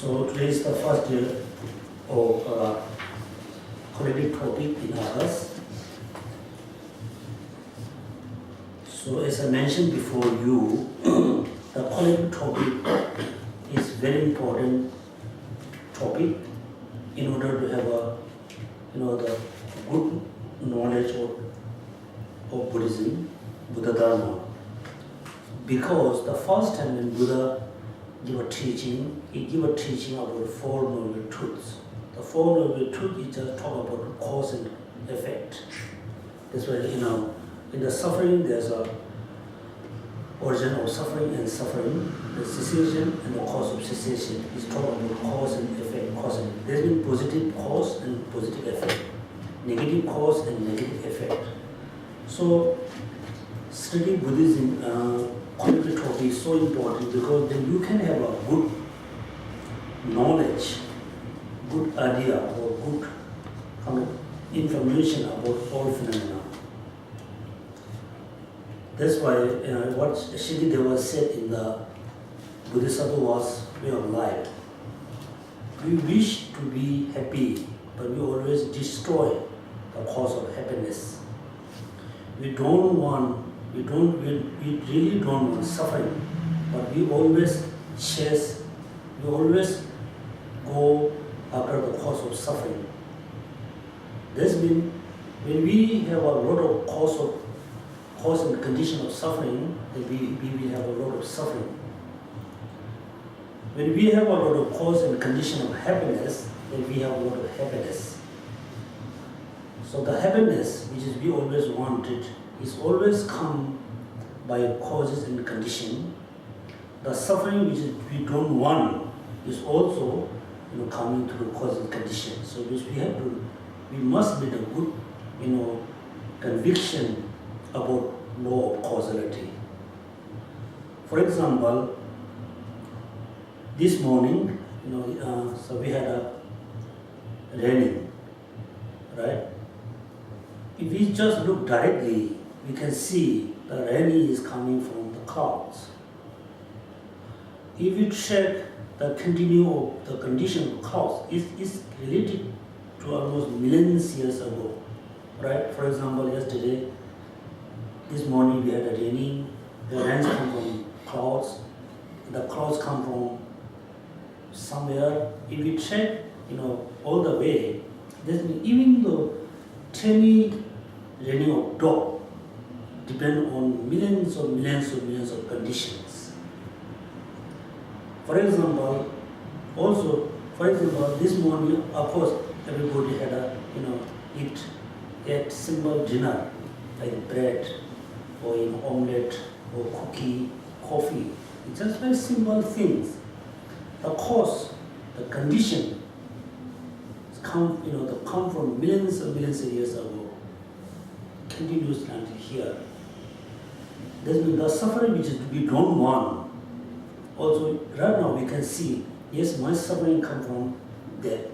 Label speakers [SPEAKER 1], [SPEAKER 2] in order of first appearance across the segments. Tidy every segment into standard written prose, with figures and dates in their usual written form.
[SPEAKER 1] So today is the first day of collective topic in August. So as I mentioned before you, the collective topic is very important topic in order to have the good knowledge of Buddhism, Buddha Dharma. Because the first time when Buddha give a teaching, he give a teaching about Four Noble Truths. The Four Noble Truths is just talk about cause and effect. That's why in the suffering there's a origin of suffering and suffering, the cessation and the cause of cessation. He's talking about cause and effect, cause and effect. There's been positive cause and positive effect, negative cause and negative effect. So studying Buddhism collective topic is so important because then you can have a good knowledge, good idea or good kind of information about all phenomena. That's why what Shrideva said in the Bodhisattva was way of life. We wish to be happy, but we always destroy the cause of happiness. We really don't want suffering, but we always chase, we always go after the cause of suffering. This means when we have a lot of cause and condition of suffering, then we will have a lot of suffering. When we have a lot of cause and condition of happiness, then we have a lot of happiness. So the happiness which is we always wanted is always come by causes and condition. The suffering which we don't want is also coming through cause and condition. So we must be the good conviction about law of causality. For example, this morning, so we had a raining, right? If we just look directly, we can see the rain is coming from the clouds. If we check the condition of clouds, it's related to almost millions of years ago, right? For example, yesterday, this morning we had a raining. The rains come from clouds. The clouds come from somewhere. If we check, all the way, even though tiny raining of drop depend on millions of conditions. For example, this morning, of course, everybody had eat simple dinner like bread or omelette or cookie, coffee. It's just very simple things. The cause, the condition come from millions of years ago, continues until here. There's been the suffering which we don't want. Also, right now we can see, yes, my suffering come from death.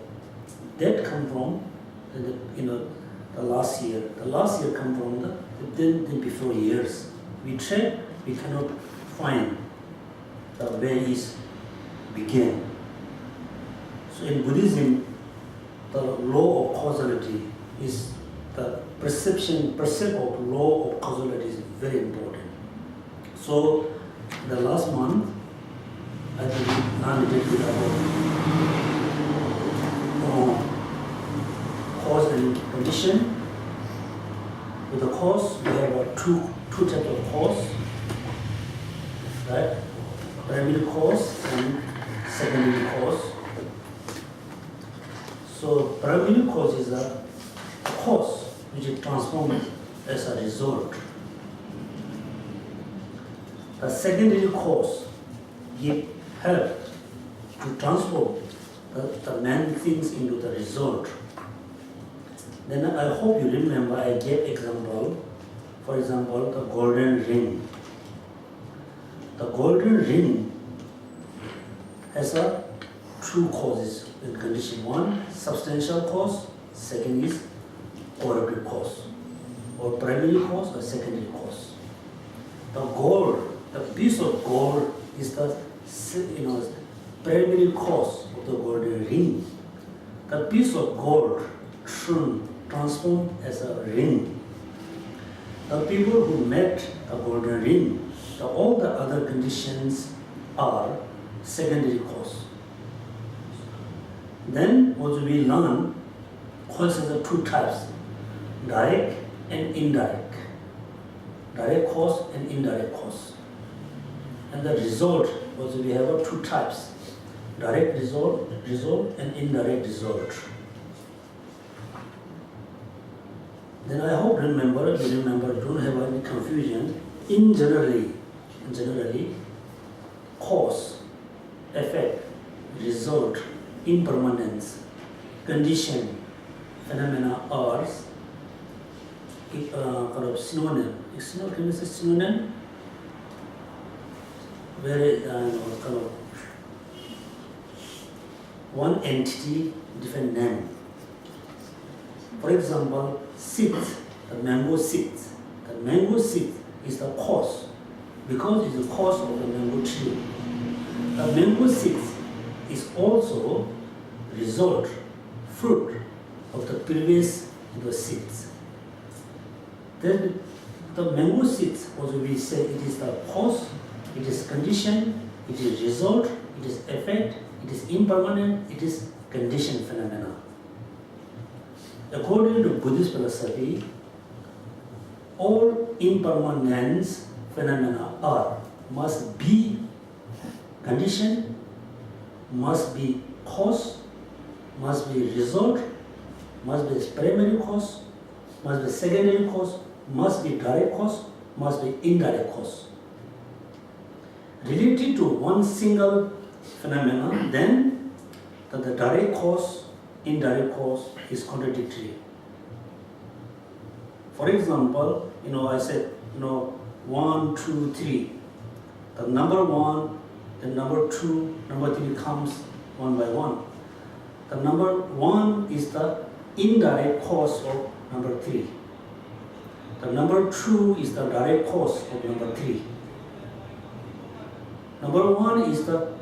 [SPEAKER 1] Death come from the last year. The last year come from the before years. We try, we cannot find the where is began. So in Buddhism, the law of causality is the perception of law of causality is very important. So the last month, I think we learned a bit about cause and condition. With the cause, we have two types of cause, right? Primary cause and secondary cause. So primary cause is a cause which is transformed as a result. The secondary cause give help to transform the main things into the result. Then I hope you remember I gave example. For example, the golden ring. The golden ring has two causes and condition. One, substantial cause. Second is orbital cause, or primary cause or secondary cause. The gold, the piece of gold is the primary cause of the golden ring. The piece of gold transformed as a ring. The people who met a golden ring, all the other conditions are secondary cause. Then what we learn, cause has two types, direct and indirect. Direct cause and indirect cause. And the result was we have two types, direct result and indirect result. Then I hope you remember, don't have any confusion. Generally, cause, effect, result, impermanence, condition, phenomena are kind of synonym. Can you say synonym? Very kind of one entity, different name. For example, seed, the mango seed. The mango seed is the cause because it's the cause of the mango tree. The mango seed is also result, fruit of the previous seeds. Then the mango seed, also we say it is the cause, it is condition, it is result, it is effect, it is impermanent, it is condition phenomena. According to Buddhist philosophy, all impermanence phenomena must be condition, must be cause, must be result, must be primary cause, must be secondary cause, must be direct cause, must be indirect cause. Related to one single phenomenon, then the direct cause, indirect cause is contradictory. For example, I said, 1, 2, 3. The number 1, the number 2, number 3 comes one by one. The number 1 is the indirect cause of number 3. The number 2 is the direct cause of number 3. Number 1 is the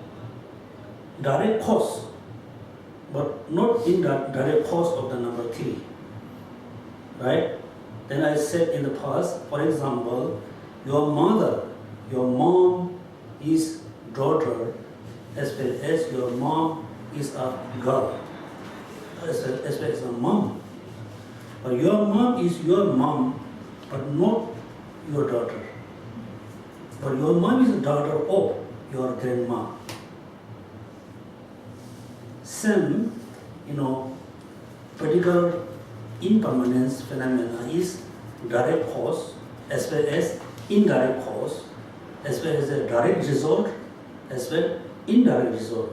[SPEAKER 1] direct cause, but not indirect cause of the number 3. Right? Then I said in the past, for example, your mom is daughter, as well as your mom is a girl, as well as a mom. But your mom is your mom, but not your daughter. But your mom is the daughter of your grandma. Same, particular impermanence phenomena is direct cause as well as indirect cause, as well as a direct result, as well indirect result.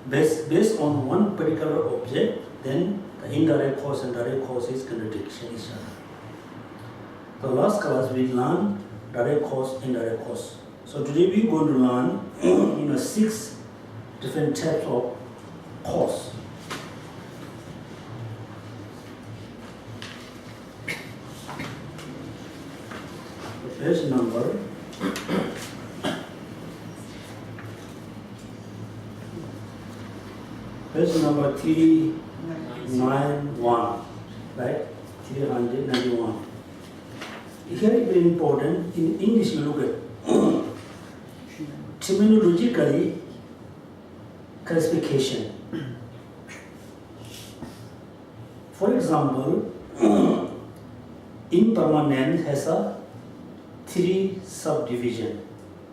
[SPEAKER 1] Based on one particular object, then the indirect cause and direct cause is contradiction each other. The last class we learned direct cause, indirect cause. So today we're going to learn 6 different types of cause. Page number page number 391, right? 391. Here is very important. In English, you look at terminologically classification. For example, impermanent has a 3 subdivision,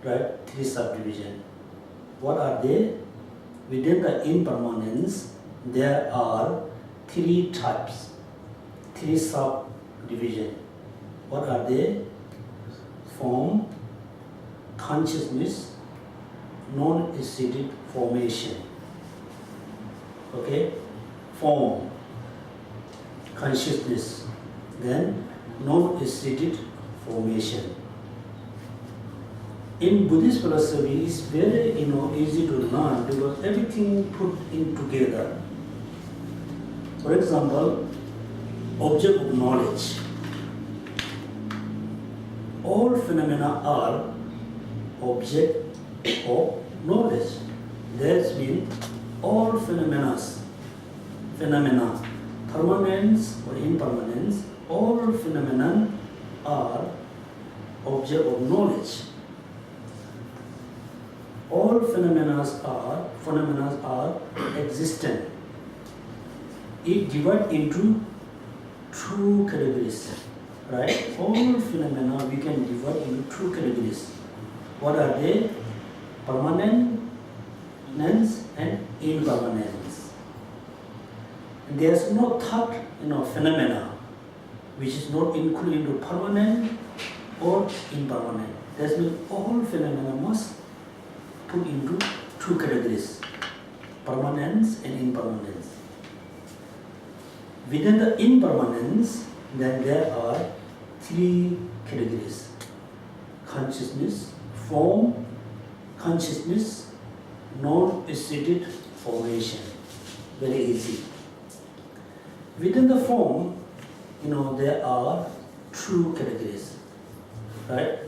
[SPEAKER 1] right? 3 subdivision. What are they? Within the impermanence, there are 3 types, 3 subdivision. What are they? Form, consciousness, non-acidic formation. Okay? Form, consciousness, then non-acidic formation. In Buddhist philosophy, it's very easy to learn because everything put in together. For example, object of knowledge. All phenomena are object of knowledge. That means all phenomena, permanence or impermanence, all phenomena are object of knowledge. All phenomena are existent. It divides into two categories, right? All phenomena we can divide into two categories. What are they? Permanence and impermanence. And there's no third, phenomena which is not included into permanent or impermanent. That means all phenomena must put into two categories: permanence and impermanence. Within the impermanence, then there are three categories: consciousness, form, consciousness, non-stated formation. Very easy. Within the form, there are two categories, right?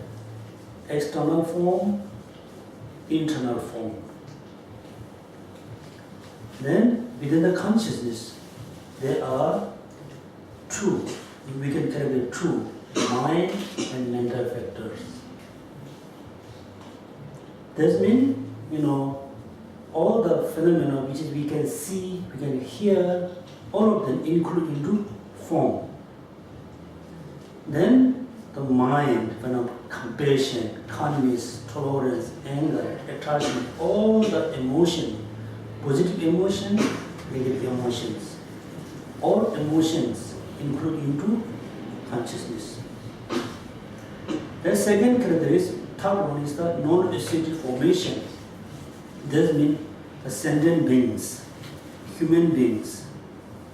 [SPEAKER 1] External form, internal form. Then within the consciousness, there are two, we can categorize two, mind and mental factors. That means, all the phenomena which we can see, we can hear, all of them include into form. Then the mind, compassion, kindness, tolerance, anger, attachment, all the emotion, positive emotion, negative emotions, all emotions include into consciousness. The second category is, third one is the non-stated formation. This means ascendant beings, human beings,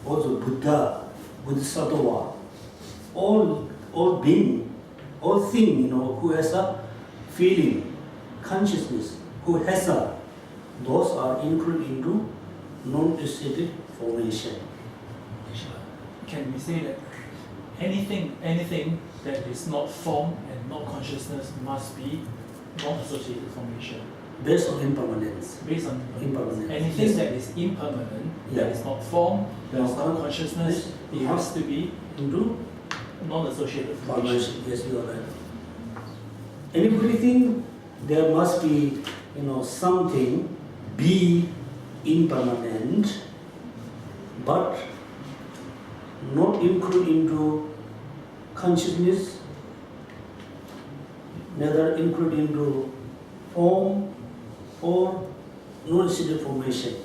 [SPEAKER 1] also Buddha, Bodhisattva, all being, all thing, who has a feeling, consciousness, who has a, those are included into non-stated formation.
[SPEAKER 2] Can we say that anything that is not form and not consciousness must be non-associated formation?
[SPEAKER 1] Based on impermanence.
[SPEAKER 2] Based on
[SPEAKER 1] impermanence.
[SPEAKER 2] Anything that is impermanent, that is not form, that is not consciousness, it has to be
[SPEAKER 1] into
[SPEAKER 2] non-associated formation.
[SPEAKER 1] Yes, you are right. Anybody think there must be, something be impermanent, but not include into consciousness, neither include into form or non-stated formation?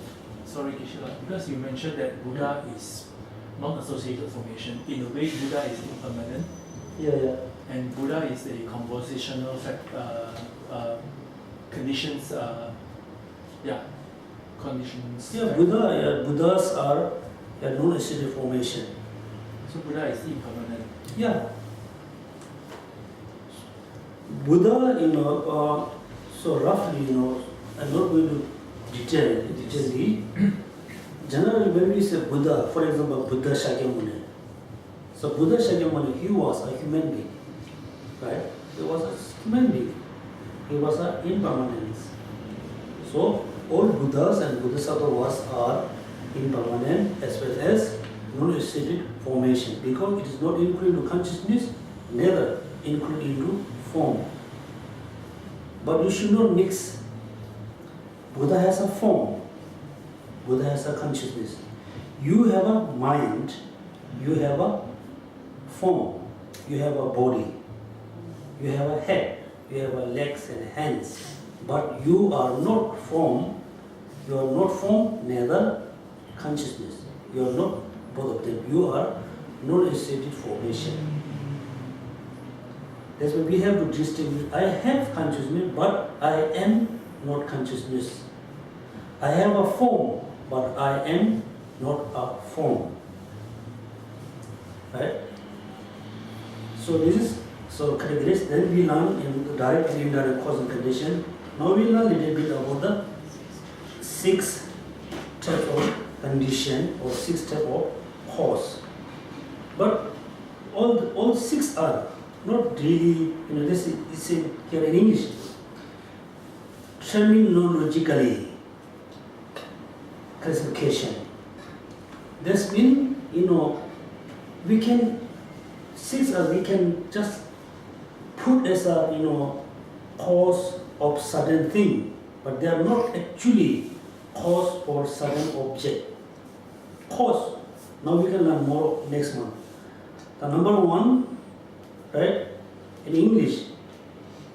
[SPEAKER 2] Sorry, Kishila, because you mentioned that Buddha is non-associated formation. In a way, Buddha is impermanent.
[SPEAKER 1] Yeah.
[SPEAKER 2] And Buddha is a compositional conditions. Conditions.
[SPEAKER 1] Yeah, Buddhas are non-stated formation.
[SPEAKER 2] So Buddha is impermanent.
[SPEAKER 1] Yeah. Buddha, so roughly, I'm not going to detail. Generally, when we say Buddha, for example, Buddha Shakyamuni. So Buddha Shakyamuni, he was a human being, right? He was a human being. He was an impermanence. So all Buddhas and Bodhisattvas are impermanent as well as non-stated formation, because it is not included into consciousness, neither included into form. But you should not mix. Buddha has a form, Buddha has a consciousness. You have a mind, you have a form, you have a body, you have a head, you have a legs and hands, but you are not form, neither consciousness. You are not both of them. You are non-stated formation. That's why we have to distinguish. I have consciousness, but I am not consciousness. I have a form, but I am not a form. Right? So this is categories. Then we learn in the direct and indirect cause and condition. Now we learn a little bit about the 6 types of condition or 6 types of cause. But all 6 are not really, this is here in English. terminologically classification. This means, we can just put as a, cause of certain thing, but they are not actually cause for certain object. Cause, now we can learn more next month. The number one, right, in English,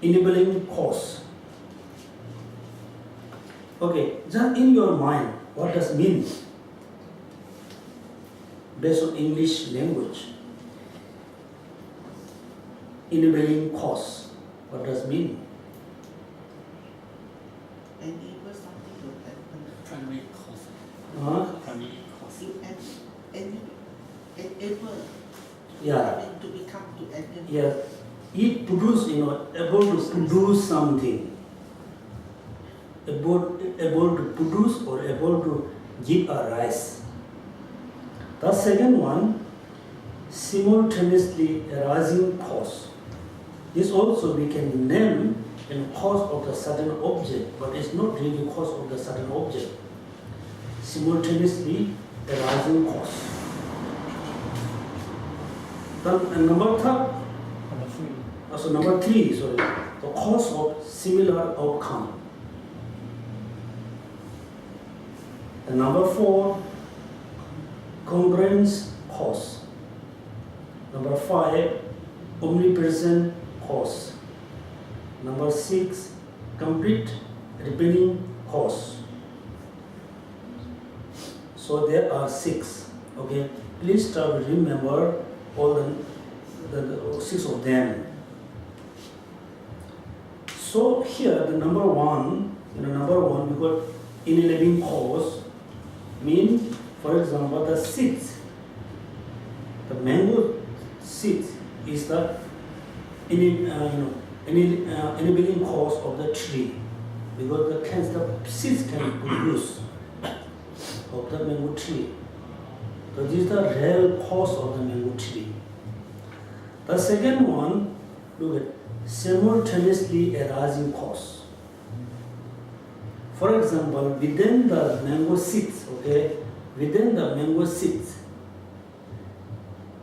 [SPEAKER 1] enabling cause. Okay, just in your mind, what does it mean? Based on English language. Enabling cause, what does it mean?
[SPEAKER 3] Enable something to happen.
[SPEAKER 4] Primary cause. Primary cause.
[SPEAKER 3] You enable
[SPEAKER 1] Yeah.
[SPEAKER 3] to become to enable.
[SPEAKER 1] Yeah, it produce, able to produce something. Able to produce or able to give a rise. The second one, simultaneously arising cause. This also we can name in cause of the certain object, but it's not really cause of the certain object. Simultaneously arising cause. Then number three, the cause of similar outcome. And number 4, congruence cause. Number 5, omnipresent cause. Number 6, complete repeating cause. So there are 6. Okay, please try to remember all the 6 of them. So here the number 1, we got enabling cause. Mean, for example, the seeds. The mango seeds is the enabling cause of the tree, because the seeds can produce of the mango tree. So this is the real cause of the mango tree. The second one, look at simultaneously arising cause. For example, within the mango seeds,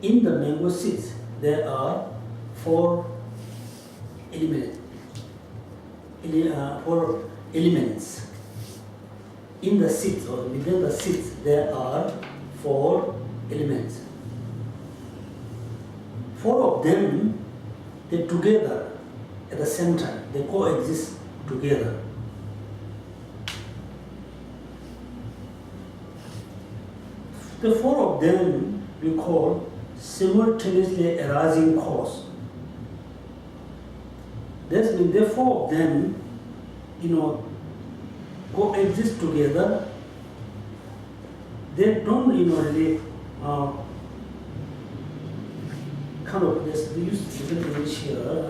[SPEAKER 1] in the mango seeds, there are 4 elements. In the seeds or within the seeds, there are 4 elements. 4 of them, they together at the same time, they coexist together. The 4 of them we call simultaneously arising cause. That means the 4 of them, coexist together. They don't, really kind of this. We use different English here.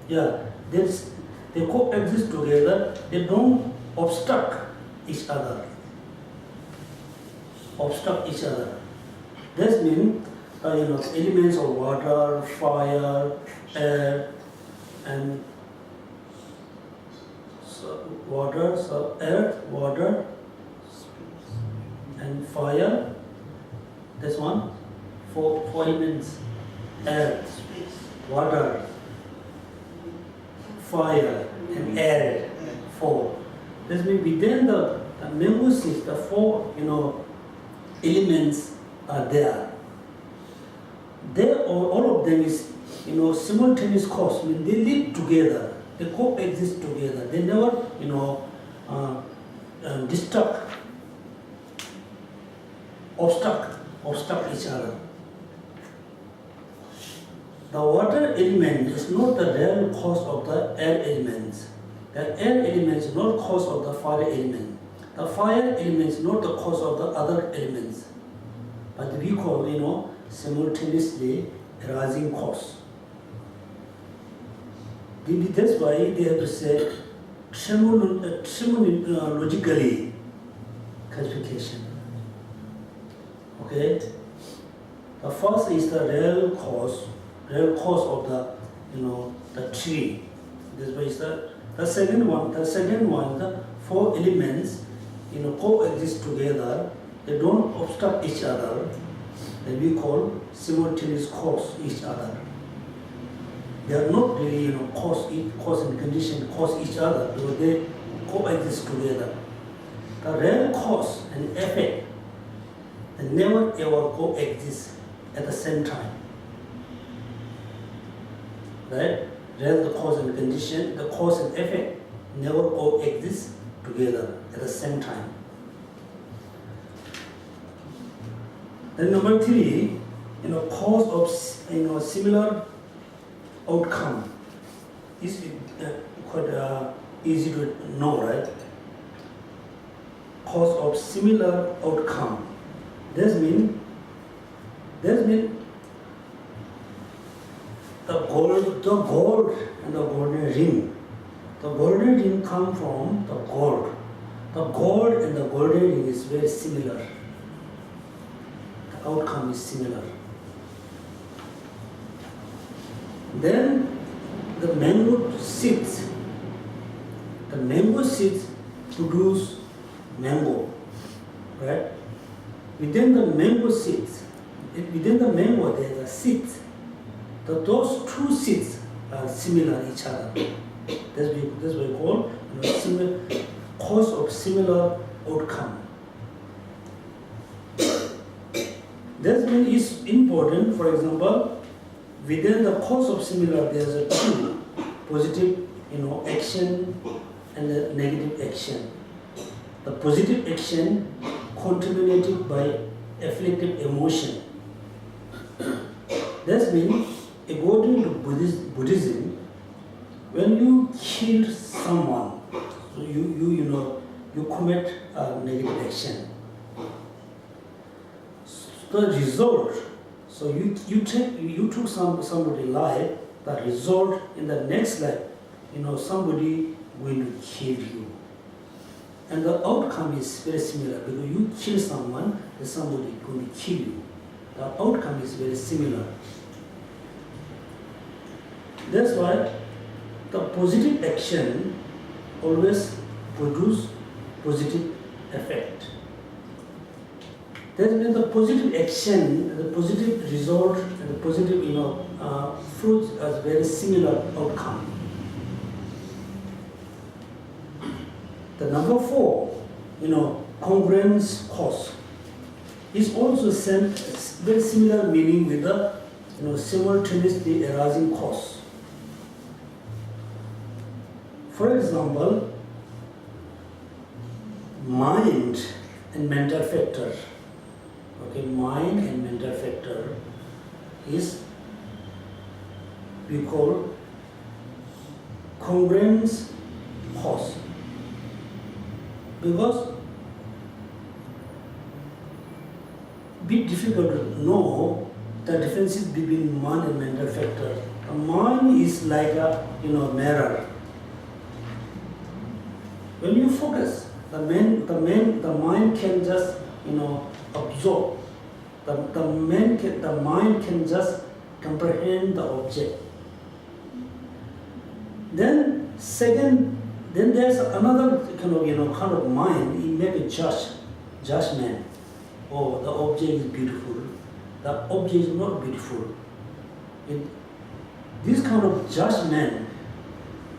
[SPEAKER 1] Yeah, they coexist together. They don't obstruct each other. This means, elements of water, fire, air, and earth, water, and fire. This one, 4 elements: air, water, fire, and air. 4. This means within the mango seeds, the 4 elements are there. All of them is simultaneous cause. I mean, they live together. They coexist together. They never obstruct each other. The water element is not the real cause of the air elements. The air element is not cause of the fire element. The fire element is not the cause of the other elements. But we call, simultaneously arising cause. That's why they have to say terminologically classification. Okay? The first is the real cause of the tree. This way is the second one, the four elements, coexist together. They don't obstruct each other. That we call simultaneous cause each other. They are not really, cause and condition cause each other, because they coexist together. The real cause and effect, they never ever coexist at the same time. Right? Real, the cause and condition, the cause and effect never coexist together at the same time. Then number three, cause of similar outcome is quite easy to know, right? Cause of similar outcome. That means the gold and the golden ring. The golden ring come from the gold. The gold and the golden ring is very similar. The outcome is similar. Then the mango seeds. The mango seeds produce mango, right? Within the mango seeds, within the mango there are seeds. Those two seeds are similar each other. That's what we call similar cause of similar outcome. That means it's important. For example, within the cause of similar, there's a two positive, action and a negative action. The positive action contaminated by afflictive emotion. That means, according to Buddhism, when you kill someone, so you commit a negative action. So the result, so you took somebody's life, the result in the next life, somebody will kill you. And the outcome is very similar, because you kill someone, then somebody going to kill you. The outcome is very similar. That's why the positive action always produce positive effect. That means the positive action, the positive result, and the positive fruit has very similar outcome. The number four, congruence cause, is also very similar meaning with the simultaneously arising cause. For example, mind and mental factor. Okay, mind and mental factor is we call congruence cause. Because bit difficult to know the differences between mind and mental factor. The mind is like a mirror. When you focus, the mind can just absorb. The mind can just comprehend the object. Then there's another kind of mind. It make a judgment. Oh, the object is beautiful. The object is not beautiful. This kind of judgment,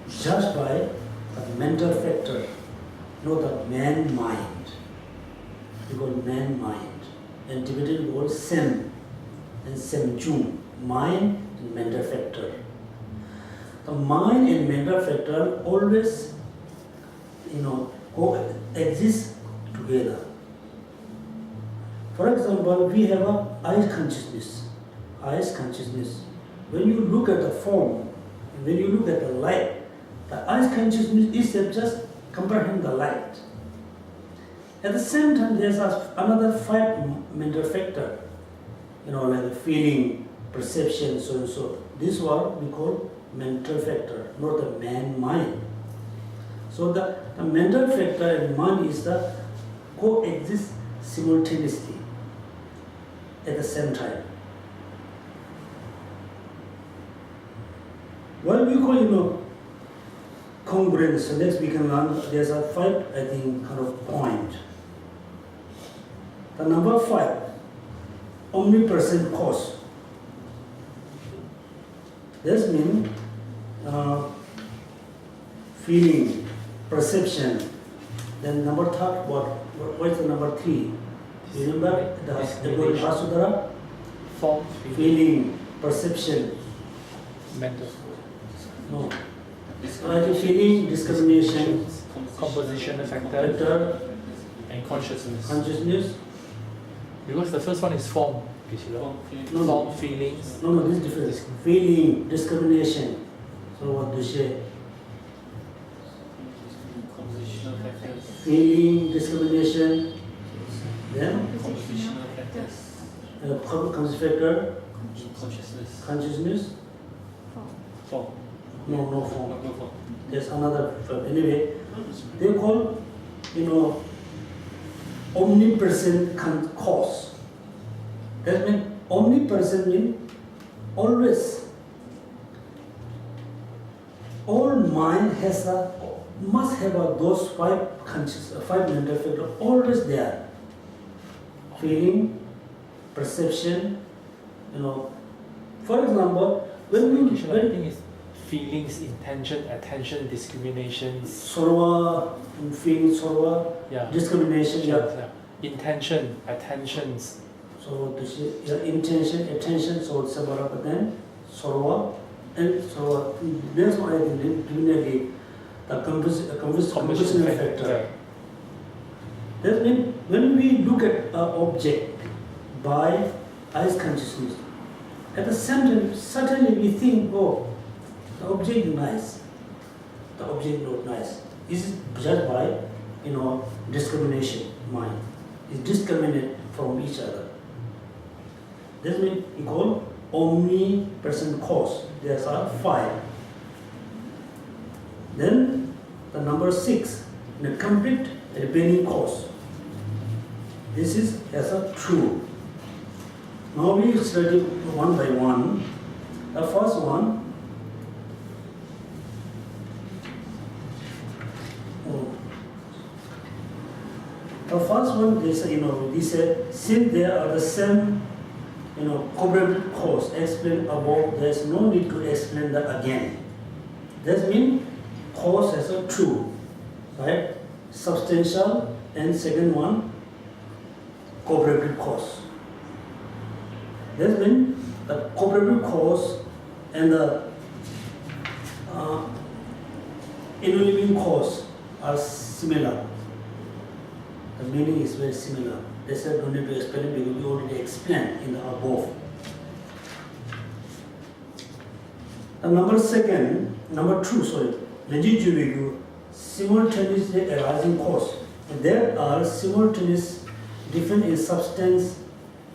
[SPEAKER 1] judged by the mental factor, the man mind. We call man mind. And Tibetan call sem and semjung, mind and mental factor. The mind and mental factor always, coexist together. For example, we have a eyes consciousness. Eyes consciousness. When you look at the form, when you look at the light, the eyes consciousness is just comprehend the light. At the same time, there's another five mental factor, like feeling, perception, so and so. This one we call mental factor, not the man mind. So the mental factor and mind is the coexist simultaneously at the same time. What we call, congruence. So next we can learn, there's a 5, I think, kind of point. The number 5, omnipresent cause. This means feeling, perception. Then number 3, what is the number 3? Remember the Vasudhara?
[SPEAKER 2] Form,
[SPEAKER 1] Feeling, perception.
[SPEAKER 2] mental,
[SPEAKER 1] No. Feeling, discrimination,
[SPEAKER 2] compositional factor,
[SPEAKER 1] factor,
[SPEAKER 2] and consciousness.
[SPEAKER 1] consciousness.
[SPEAKER 2] Because the first one is form,
[SPEAKER 1] No,
[SPEAKER 2] form, feelings.
[SPEAKER 1] No, this is different. Feeling, discrimination. So what do you say?
[SPEAKER 4] Compositional factors.
[SPEAKER 1] Feeling, discrimination. Then
[SPEAKER 4] Compositional factors.
[SPEAKER 1] comes factor,
[SPEAKER 4] Consciousness.
[SPEAKER 1] consciousness.
[SPEAKER 4] Form.
[SPEAKER 1] No form.
[SPEAKER 4] No form.
[SPEAKER 1] There's another form. Anyway, they call, omnipresent cause. That means omnipresent means always. All mind must have those 5 mental factors always there. Feeling, perception, For example, when
[SPEAKER 2] I think it's feelings, intention, attention, discrimination.
[SPEAKER 1] sorwa, feeling sorwa,
[SPEAKER 2] Yeah.
[SPEAKER 1] discrimination,
[SPEAKER 2] Yeah. Intention, attentions.
[SPEAKER 1] So this is your intention, attention, so it's about then sorwa and sorwa. Next one I think definitely the compositional factor. That means when we look at an object by eyes consciousness, at the same time certainly we think, oh, the object is nice, the object is not nice. This is judged by discrimination mind. It's discriminate from each other. This means we call omnipresent cause. There are 5. Then the number 6, the complete rebellion cause. This is as a true. Now we study one by one. The first one. The first one is, we said, since there are the same, correlative cause explained above, there is no need to explain that again. That means cause as a true, right? Substantial, and second one, correlative cause. That means the correlative cause and the living cause are similar. The meaning is very similar. They said don't need to explain it because we already explained in the above. The number 2, legitimate simultaneously arising cause. There are simultaneous different in substance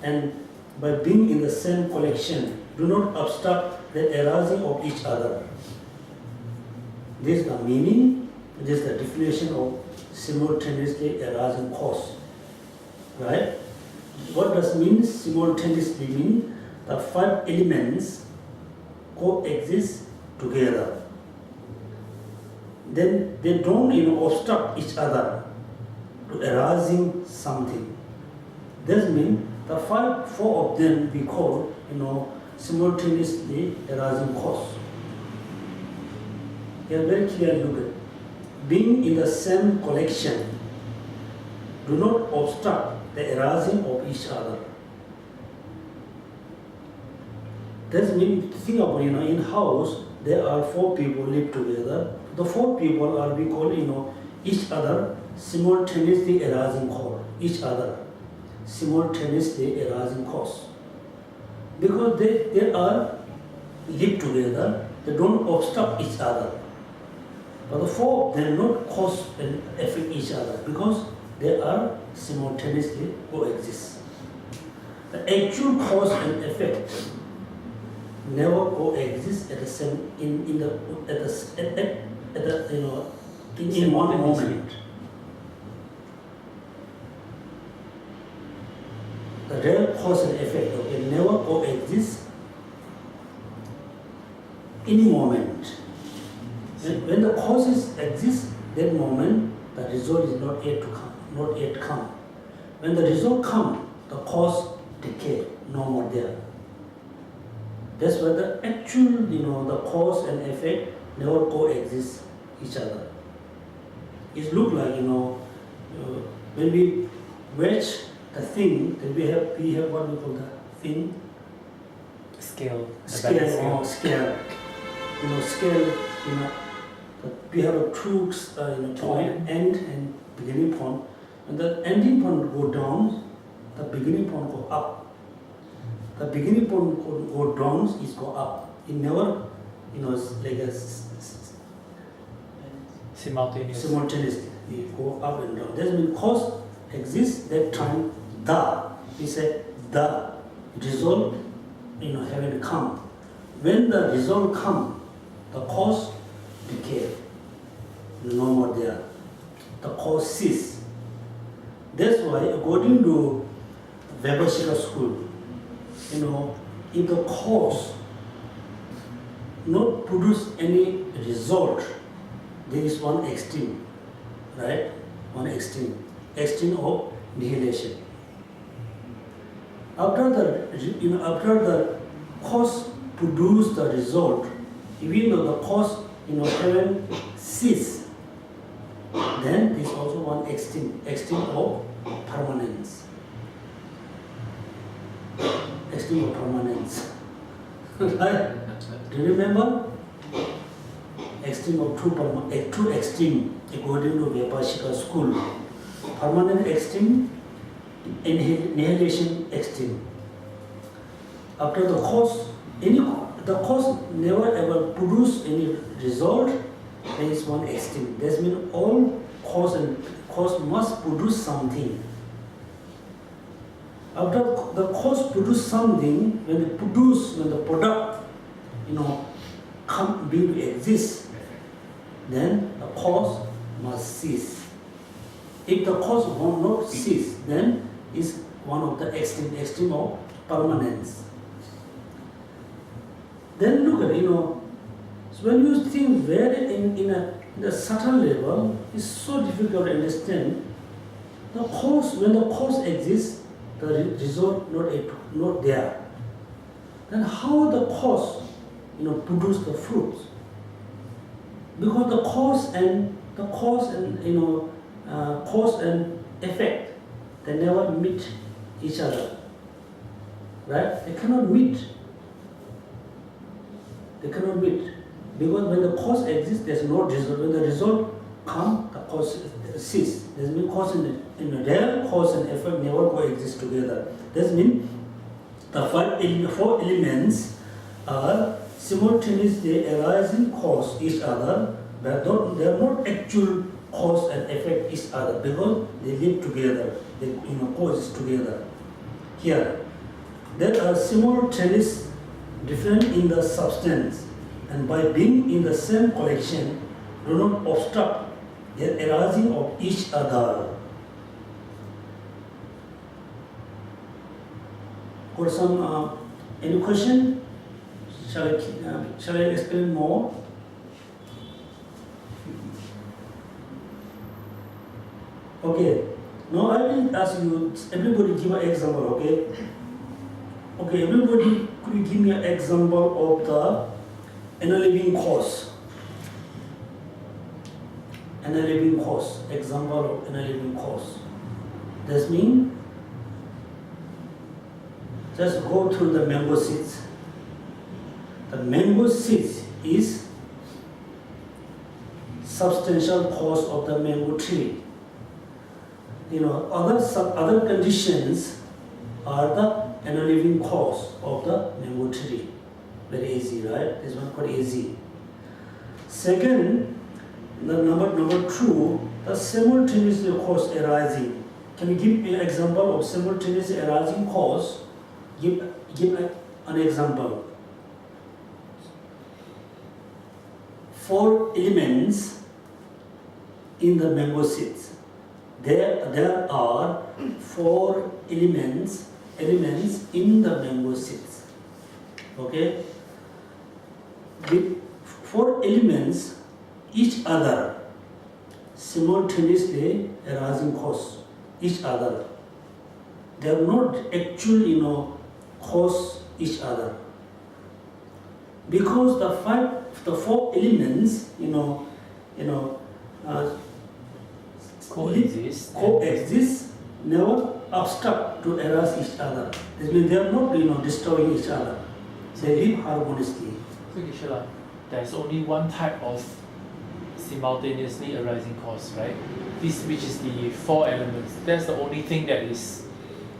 [SPEAKER 1] and by being in the same collection, do not obstruct the arising of each other. This is the meaning, this is the definition of simultaneously arising cause. Right? What does mean simultaneously mean? The 5 elements coexist together. Then they don't obstruct each other to arising something. That means the 4 of them we call simultaneously arising cause. Here very clearly look at being in the same collection do not obstruct the arising of each other. That means think about in house there are 4 people live together. The 4 people are we call each other simultaneously arising cause. Each other simultaneously arising cause. Because they are live together, they don't obstruct each other. But the 4 of them not cause and affect each other because they are simultaneously coexist. The actual cause and effect never coexist at the same in the at the at the in one moment. The real cause and effect never coexist any moment. When the causes exist, that moment the result is not yet to come, not yet come. When the result come, the cause decay, no more there. That's why the actual, the cause and effect never coexist each other. It look like, when we wedge the thing, then we have what we call the thin
[SPEAKER 4] Scale.
[SPEAKER 1] scale or scale. Scale, we have a two point, end and beginning point. When the ending point go down, the beginning point go up. The beginning point go down, is go up. It never, it's like a simultaneously. It go up and down. That means cause exists that time. We say the result, having come. When the result come, the cause decay. No more there. The cause cease. That's why, according to Webershika school, if the cause not produce any result, there is one extreme, right? One extreme of nihilation. After the cause produce the result, even though the cause haven't cease, then there is also one extreme of permanence. Extreme of permanence. Right? Do you remember? Extreme of two extreme according to Vyabhashika school. Permanent extreme, annihilation extreme. After the cause, the cause never ever produce any result, there is one extreme. That means all cause must produce something. After the cause produce something, when the product, come being to exist, then the cause must cease. If the cause will not cease, then is one of the extreme of permanence. Then look at, so when you think very in a subtle level, it's so difficult to understand. The cause, when the cause exists, the result not there. Then how the cause, produce the fruits? Because the cause and effect, they never meet each other, right? They cannot meet. Because when the cause exists, there's no result. When the result comes, the cause ceases. That means cause and real cause and effect never coexist together. That means the four elements are simultaneously arising cause each other, but they are not actual cause and affect each other because they live together, they coexist together. Here, they are simultaneous, different in the substance, and by being in the same collection, do not obstruct the arising of each other. Got some any question? Shall I explain more? Okay. Now I will ask you. Everybody give an example. Okay. Okay. Everybody, could you give me an example of the unliving cause? Unliving cause. Example of unliving cause. That means just go through the mango seeds. The mango seeds is substantial cause of the mango tree. Other conditions are the unliving cause of the mango tree. Very easy, right? This one quite easy. Second, the number two, the simultaneously cause arising. Can you give me an example of simultaneously arising cause? Give an example. 4 elements in the mango seeds. There are 4 elements in the mango seeds. Okay? With 4 elements, each other simultaneously arising cause each other. They are not actually, cause each other. Because the 4 elements, coexist, never obstruct to arise each other. This means they are not, destroying each other. They live harmoniously.
[SPEAKER 2] So Kishila, there's only one type of simultaneously arising cause, right? This, which is the 4 elements. That's the only thing that is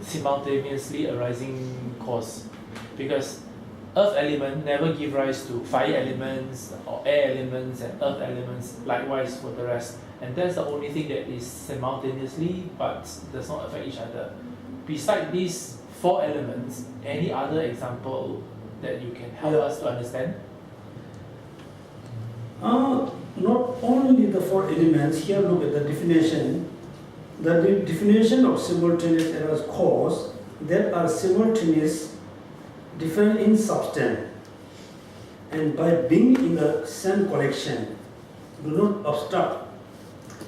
[SPEAKER 2] simultaneously arising cause. Because earth element never give rise to fire elements or air elements and earth elements, likewise for the rest. And that's the only thing that is simultaneously but does not affect each other. Beside these 4 elements, any other example that you can help us to understand?
[SPEAKER 1] Not only the 4 elements, here look at the definition. The definition of simultaneous arising cause, that are simultaneous, different in substance, and by being in the same collection, do not obstruct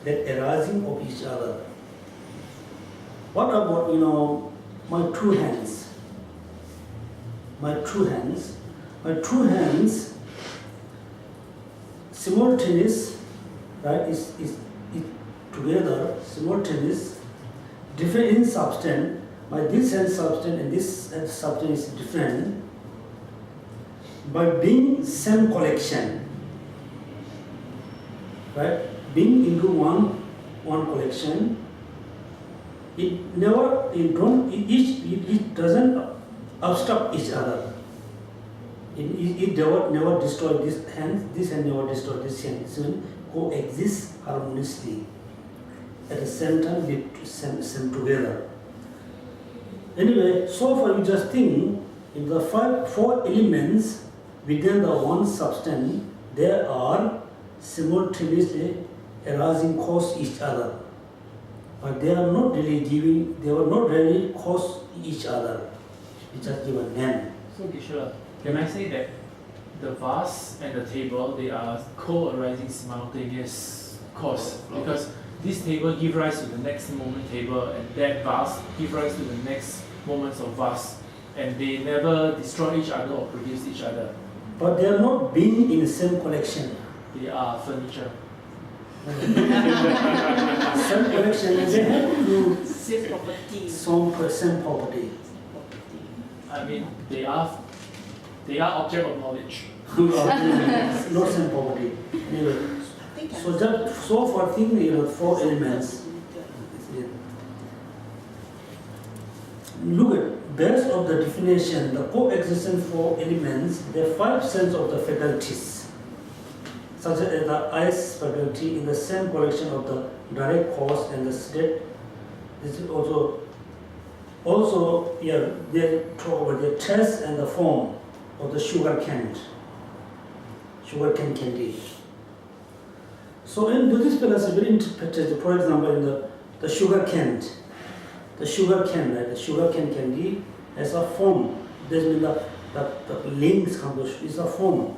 [SPEAKER 1] the arising of each other. What about, my 2 hands? My two hands, simultaneous, right, is together, simultaneous, different in substance. My this hand substance and this hand substance is different. By being same collection, right, being into one collection, it doesn't obstruct each other. It never destroy this hand never destroy this hand. So coexist harmoniously. At the same time, live same together. Anyway, so far you just think, in the 4 elements within the one substance, there are simultaneously arising cause each other. But they are not really cause each other. We just give a name.
[SPEAKER 2] So Kishore, can I say that the vase and the table, they are co-arising simultaneous cause? Because this table gives rise to the next moment table, and that vase gives rise to the next moments of vase, and they never destroy each other or produce each other.
[SPEAKER 1] But they are not being in the same collection.
[SPEAKER 2] They are furniture.
[SPEAKER 1] Same collection, and they have to
[SPEAKER 3] Same property.
[SPEAKER 1] same property.
[SPEAKER 2] I mean, they are object of knowledge.
[SPEAKER 1] Not same property. Anyway, so for thing, 4 elements. Look at based on the definition, the coexistence 4 elements, there are 5 sense of the faculties, such as the eyes faculty in the same collection of the direct cause and the state. This is also they talk about the taste and the form of the sugar cane candy. So in Buddhist philosophy, interpreted, for example, in the sugar cane, right? The sugar cane candy has a form. This means the links is a form.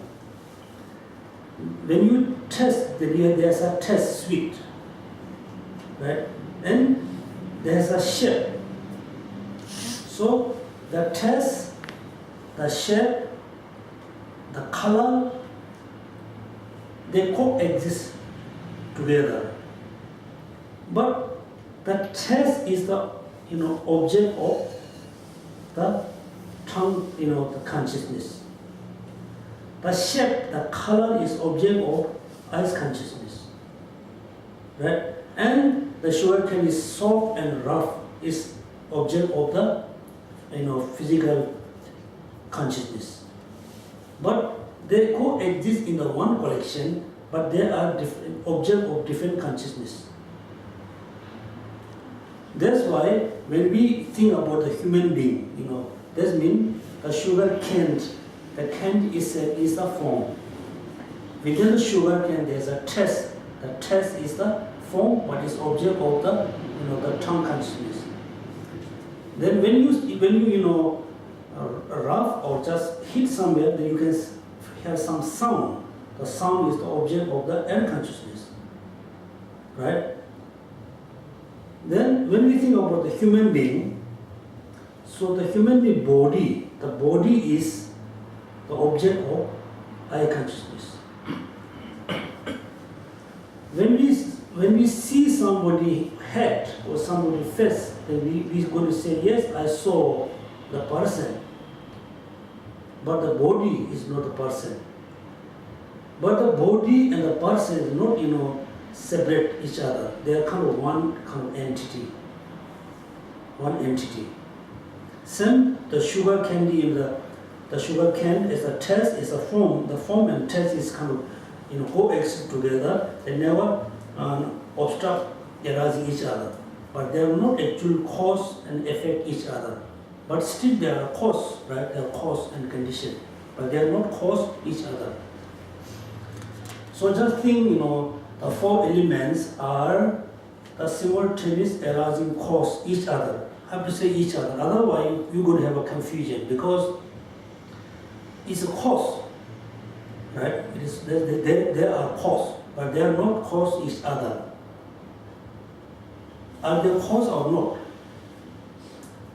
[SPEAKER 1] When you taste, there's a taste sweet, right? And there's a shape. So the taste, the shape, the color, they coexist together. But the taste is the object of the tongue, the consciousness. The shape, the color is object of eyes consciousness, right? And the sugar cane is soft and rough is object of the physical consciousness. But they coexist in the one collection, but they are different object of different consciousness. That's why when we think about the human being, that means the sugar cane, the cane is a form. within the sugar cane there's a taste. The taste is the form, but is object of the the tongue consciousness. Then when you rough or just hit somewhere, then you can hear some sound. The sound is the object of the air consciousness, right? Then when we think about the human being, so the human being body, the body is the object of eye consciousness. When we see somebody head or somebody face, then we going to say, yes, I saw the person, but the body is not the person. But the body and the person is not separate each other. They are kind of one kind of entity. One entity. Same the sugar candy in the sugar cane is a taste, is a form. The form and taste is kind of coexist together. They never obstruct arising each other. But they are not actually cause and affect each other. But still they are cause, right? They are cause and condition. But they are not cause each other. So just think, the four elements are the simultaneous arising cause each other. I have to say each other. Otherwise, you're going to have a confusion because it's a cause, right? It is they are cause, but they are not cause each other. Are they cause or not?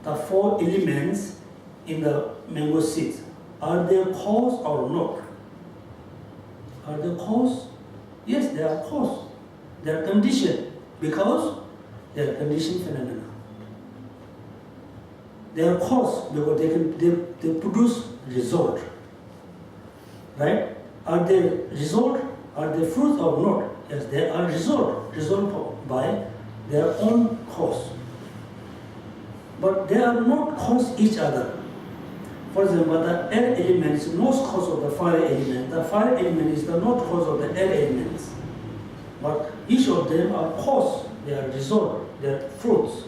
[SPEAKER 1] The four elements in the mango seeds, are they cause or not? Are they cause? Yes, they are cause. They are conditioned because they are conditioned phenomena. They are cause because they produce result. Right? Are they result? Are they fruit or not? Yes, they are result by their own cause. But they are not cause each other. For example, the air element is not cause of the fire element. The fire element is the not cause of the air elements. But each of them are cause. They are result. They are fruits.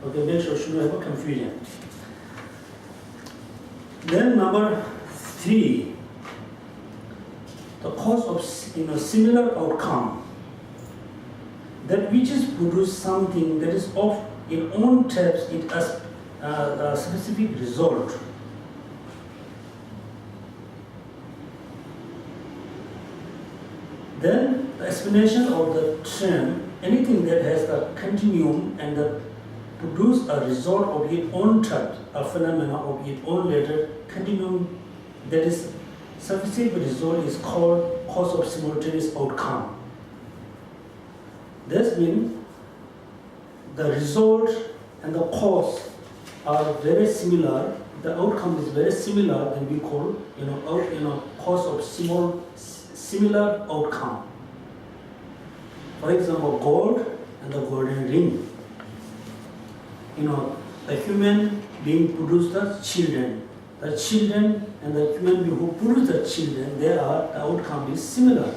[SPEAKER 1] Okay, make sure you shouldn't have a confusion. Then number 3, the cause of similar outcome. That which is produce something that is of in own terms it has a specific result. Then the explanation of the term, anything that has the continuum and the produce a result of its own type, a phenomena of its own later continuum that is sufficient result is called cause of simultaneous outcome. This means the result and the cause are very similar. The outcome is very similar. Then we call cause of similar outcome. For example, gold and the golden ring. The human being produce the children. The children and the human being who produce the children, the outcome is similar,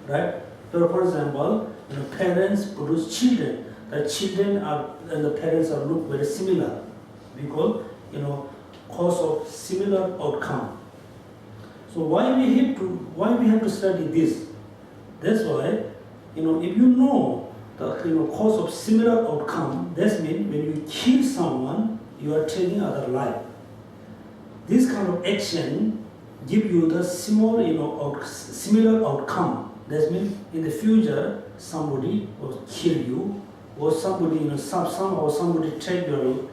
[SPEAKER 1] right? So, for example, parents produce children. The children and the parents look very similar because cause of similar outcome. So why we have to study this? That's why if you know the cause of similar outcome, that means when you kill someone, you are taking other life. This kind of action give you the similar outcome. That means in the future somebody will kill you, or somebody somehow somebody take your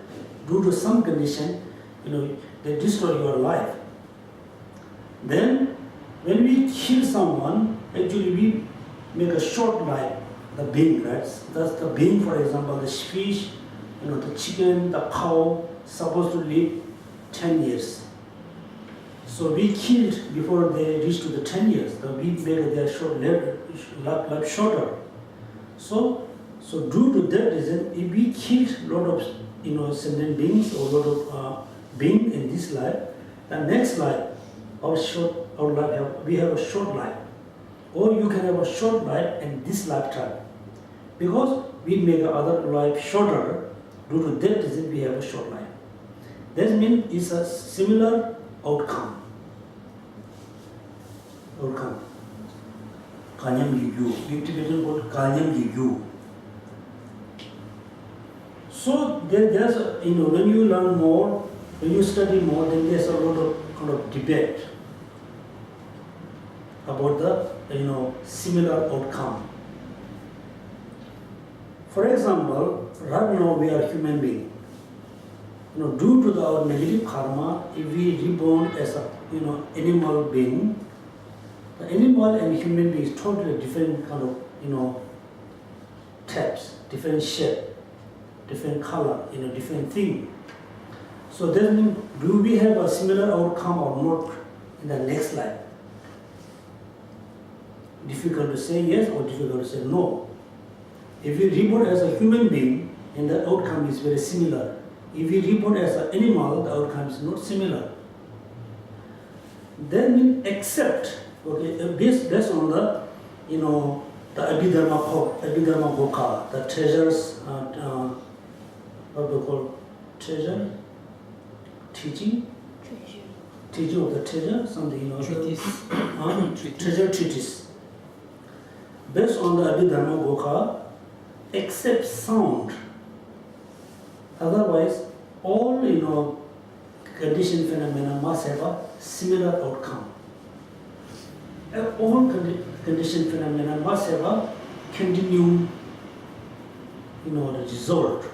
[SPEAKER 1] due to some condition, they destroy your life. Then when we kill someone, actually we make a short life. The being, right? That's the being, for example, the fish, the chicken, the cow, supposed to live 10 years. So we killed before they reach to the 10 years. We make their life shorter. So due to that reason, if we killed a lot of sentient beings or a lot of beings in this life, the next life, we have a short life. Or you can have a short life in this lifetime. Because we make other life shorter, due to that reason we have a short life. That means it's a similar outcome. outcome. Kanyam yu. In Tibetan called kanyam yu. So there's when you learn more, when you study more, then there's a lot of kind of debate about the similar outcome. For example, right now we are human being. Due to our negative karma, if we reborn as a animal being, the animal and human being is totally different kind of types, different shape, different color, different thing. So that means, do we have a similar outcome or not in the next life? Difficult to say yes or difficult to say no. If we reborn as a human being, and the outcome is very similar. If we reborn as an animal, the outcome is not similar. Then we accept, based on the Abhidharma Boka, the treasures, what we call treasure, teaching of the treasure, something
[SPEAKER 2] Treatise.
[SPEAKER 1] Treasure treatise. Based on the Abhidharma Boka, accept sound. Otherwise, all conditioned phenomena must have a similar outcome. All conditioned phenomena must have a continuum, result,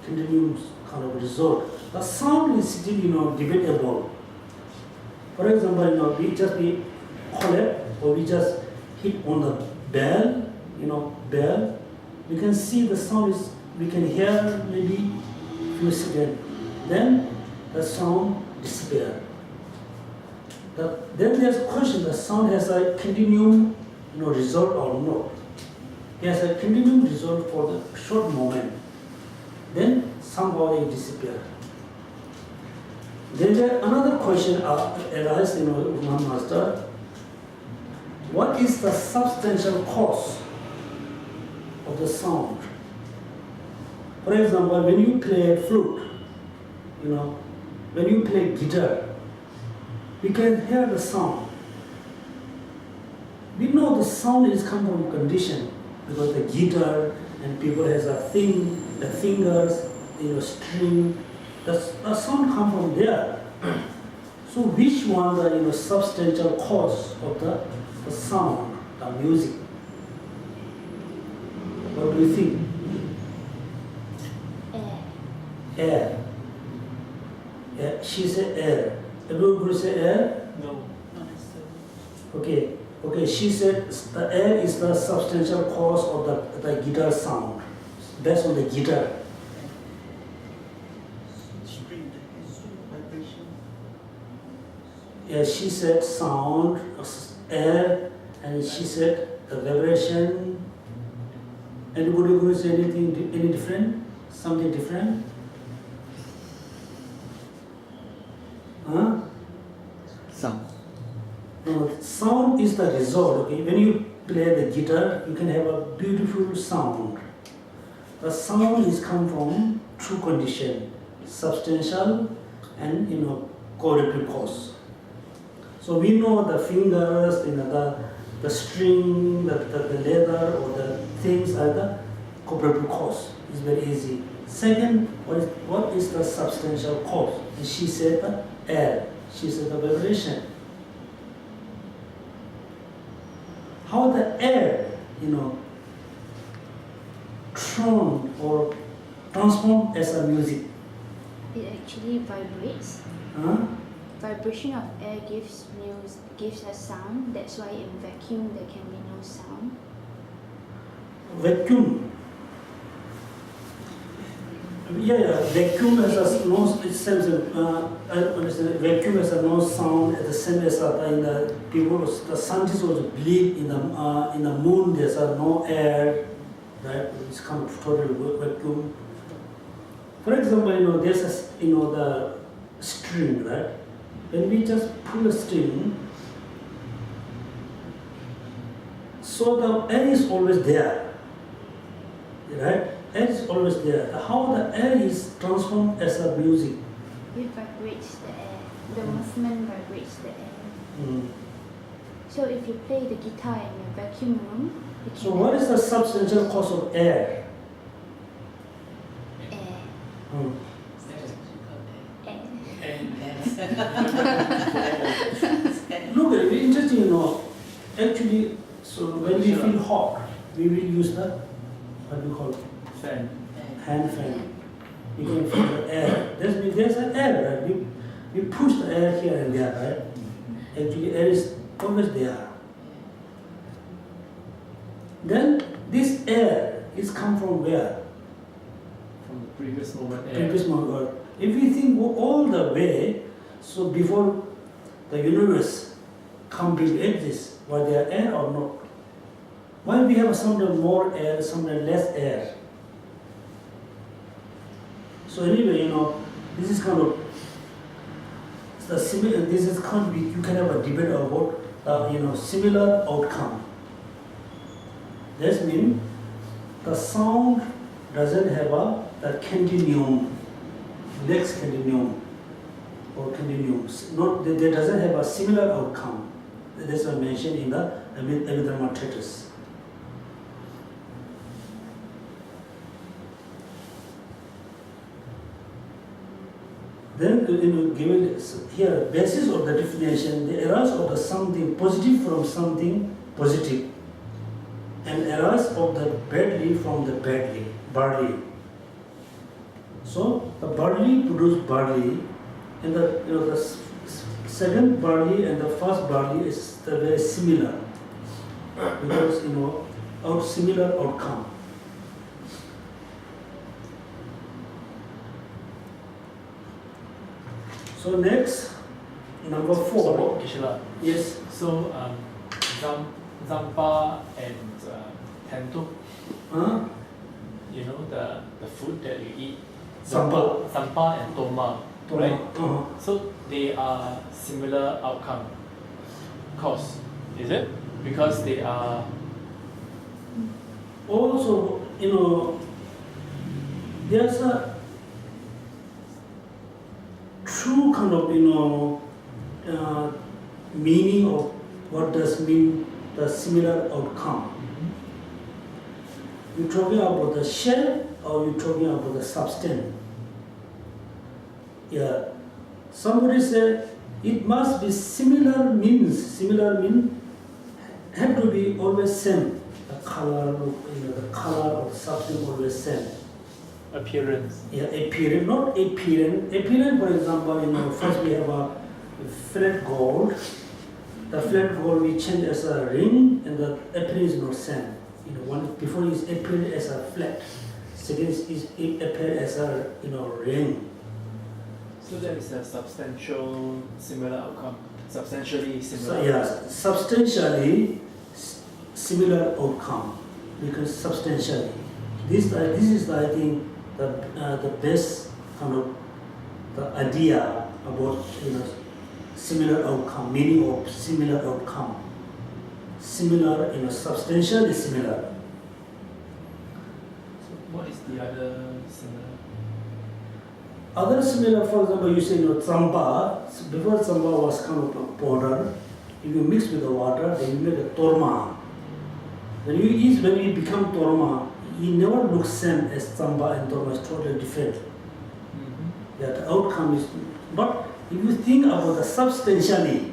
[SPEAKER 1] continuum kind of result. The sound is still, debatable. For example, we just be collect or we just hit on the bell, bell. We can see the sound is, we can hear maybe few seconds. Then the sound disappears. Then there's a question: the sound has a continuum, result or not? It has a continuum result for the short moment. Then somehow it disappears. Then there another question arises, one master. What is the substantial cause of the sound? For example, when you play flute, when you play guitar, we can hear the sound. We know the sound is come from condition because the guitar and people has a thing, the fingers, string. The sound come from there. So which one the substantial cause of the sound, the music? What do you think? Air. Yeah, she said air. Everybody say air?
[SPEAKER 2] No.
[SPEAKER 3] Not necessarily.
[SPEAKER 1] Okay. She said the air is the substantial cause of the guitar sound, based on the guitar.
[SPEAKER 3] String vibration.
[SPEAKER 1] Yeah, she said sound, air, and she said the vibration. Anybody going to say anything, any different? Something different? Huh?
[SPEAKER 4] Sound.
[SPEAKER 1] No, sound is the result. Okay, when you play the guitar, you can have a beautiful sound. The sound is come from two conditions: substantial and correlative cause. So we know the fingers, the string, the leather, or the things are the correlative cause. It's very easy. Second, what is the substantial cause? And she said the air. She said the vibration. How the air, transform as a music.
[SPEAKER 5] It actually vibrates.
[SPEAKER 1] Huh?
[SPEAKER 5] Vibration of air gives a sound. That's why in vacuum there can be no sound.
[SPEAKER 1] Vacuum. Yeah. Vacuum has a no. It says I understand. Vacuum has a no sound. At the same as in the people, the scientists also believe in the moon there's no air. Right? It's kind of total vacuum. For example, there's the string, right? When we just pull a string, so the air is always there, right? Air is always there. How the air is transformed as a music?
[SPEAKER 5] It vibrates the air. The movement vibrates the air. So if you play the guitar in a vacuum room, you can
[SPEAKER 1] So what is the substantial cause of air?
[SPEAKER 5] air.
[SPEAKER 1] Hmm.
[SPEAKER 5] Air.
[SPEAKER 1] Look, it's interesting, you know. Actually, so when we feel hot, we will use the, what do you call it?
[SPEAKER 2] Fan.
[SPEAKER 1] Hand fan. You can feel the air. There's an air, right? We push the air here and there, right? Actually, air is always there. Then this air is come from where?
[SPEAKER 2] From the previous moment.
[SPEAKER 1] Previous moment. If we think all the way, so before the universe come to exist, was there air or not? Why we have somewhere more air, somewhere less air? So anyway, you know, this is kind of the similar. This is kind of you can have a debate about similar outcome. That means the sound doesn't have the continuum, next continuum or continuums. Not that doesn't have a similar outcome. That's what mentioned in the Abhidharma treatise. Then, given here basis of the definition, the arise of the something positive from something positive, and arise of the badly from the badly. So the badly produce badly, and the second badly and the first badly is very similar because similar outcome. So next, number 4.
[SPEAKER 2] So, Kishila,
[SPEAKER 1] Yes.
[SPEAKER 2] so Zampa and Tento,
[SPEAKER 1] Huh?
[SPEAKER 2] you know the food that you eat.
[SPEAKER 1] Zampa.
[SPEAKER 2] Zampa and Toma, right?
[SPEAKER 1] Uh-huh.
[SPEAKER 2] So they are similar outcome cause, is it? Because they are
[SPEAKER 1] Also, there's a true kind of meaning of what does mean the similar outcome. You're talking about the shell or you're talking about the substance? Yeah. Somebody said it must be similar mean have to be always same. The color, the color of the substance always same.
[SPEAKER 2] appearance.
[SPEAKER 1] Yeah, appearance, not appearance. Appearance, for example, first we have a flat gold. The flat gold we change as a ring, and the appearance is not same. One before it appeared as a flat, second it appeared as a ring.
[SPEAKER 2] So that is a substantial similar outcome. Substantially similar.
[SPEAKER 1] So yeah, substantially similar outcome because substantially. This is I think the best kind of the idea about similar outcome, meaning of similar outcome. Similar, substantially similar.
[SPEAKER 2] So what is the other similar?
[SPEAKER 1] Other similar, for example, you say tsamba. Before tsamba was kind of a powder. If you mix with the water, then you make a torma. When you become torma, it never looks same as tsamba and torma. It's totally different.
[SPEAKER 2] Mm-hmm.
[SPEAKER 1] Yeah, the outcome is. But if you think about the substantially,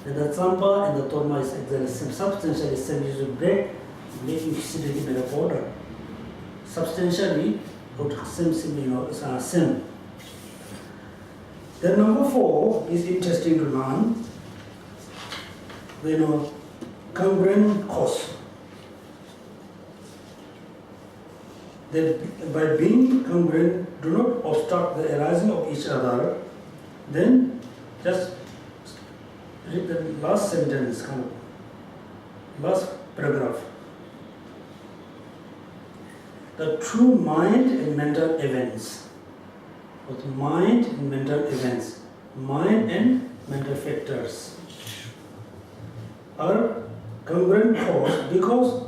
[SPEAKER 1] then the tsamba and the torma is exactly the same. Substantially same. You should break, making acidity with the powder. Substantially, same. Same. Then number 4 is interesting to learn. Congruent cause. That by being congruent, do not obstruct the arising of each other. Then just read the last sentence, last paragraph. The true mind and mental events. With mind and mental events, mind and mental factors are congruent cause because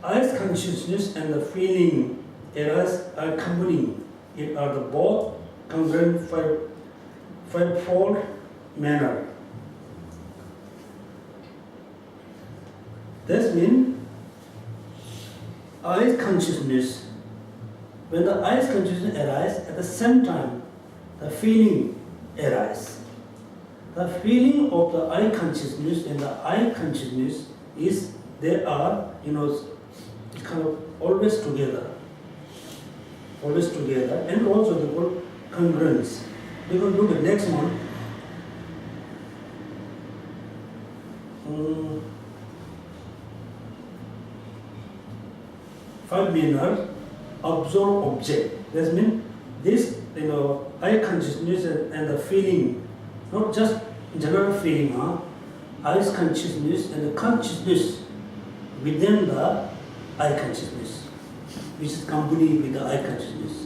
[SPEAKER 1] as consciousness and the feeling arise are accompanying it are the both congruent fivefold manner. That means eye consciousness. When the eye consciousness arises, at the same time, the feeling arises. The feeling of the eye consciousness and the eye consciousness is they are, it's kind of always together, and also they call congruence. We will look at next one. Five manner absorb object. That means this, eye consciousness and the feeling, not just general feeling, eye consciousness and the consciousness within the eye consciousness, which is accompanied with the eye consciousness.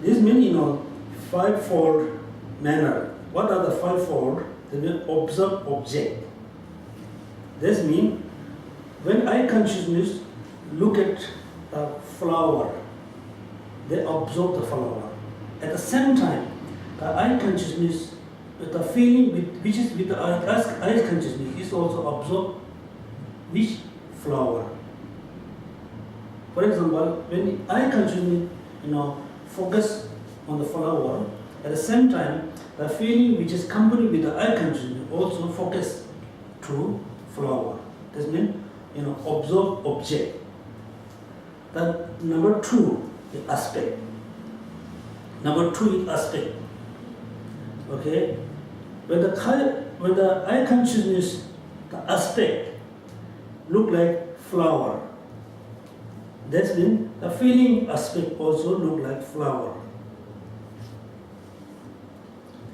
[SPEAKER 1] This means, fivefold manner. What are the fivefold? They mean observe object. This means when eye consciousness look at the flower, they observe the flower. At the same time, the eye consciousness, the feeling which is with the eye consciousness is also observe which flower. For example, when eye consciousness, focus on the flower, at the same time, the feeling which is accompanied with the eye consciousness also focus to flower. That means, observe object. The number two is aspect. Number two is aspect. Okay, when the eye consciousness, the aspect look like flower. That means the feeling aspect also look like flower.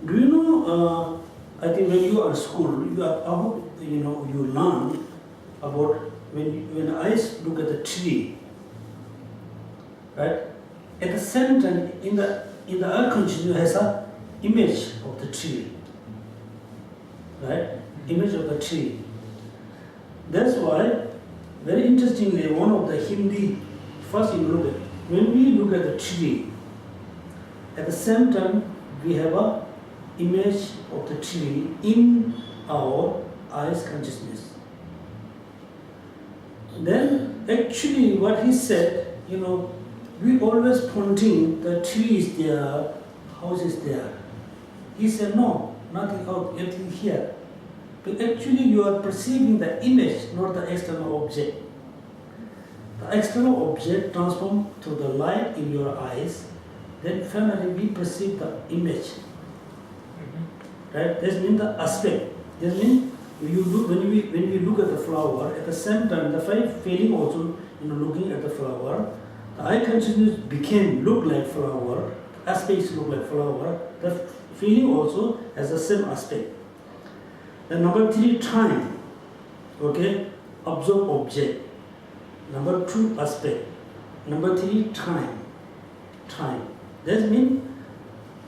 [SPEAKER 1] Do you know? I think when you are in school, you learn about when eyes look at the tree, right? At the same time, in the eye consciousness has a image of the tree, right? Image of the tree. That's why, very interestingly, one of the Hindi, first you look at, when we look at the tree, at the same time we have a image of the tree in our eyes consciousness. Then actually what he said, we always pointing the tree is there, house is there. He said no, nothing out, everything here. But actually you are perceiving the image, not the external object. The external object transforms to the light in your eyes, then finally we perceive the image. Right? That means the aspect. That means when we look at the flower, at the same time the feeling also, looking at the flower, the eye consciousness look like flower, aspects look like flower, the feeling also has the same aspect. Then number three, time. Okay, observe object. Number two, aspect. Number three, time. That means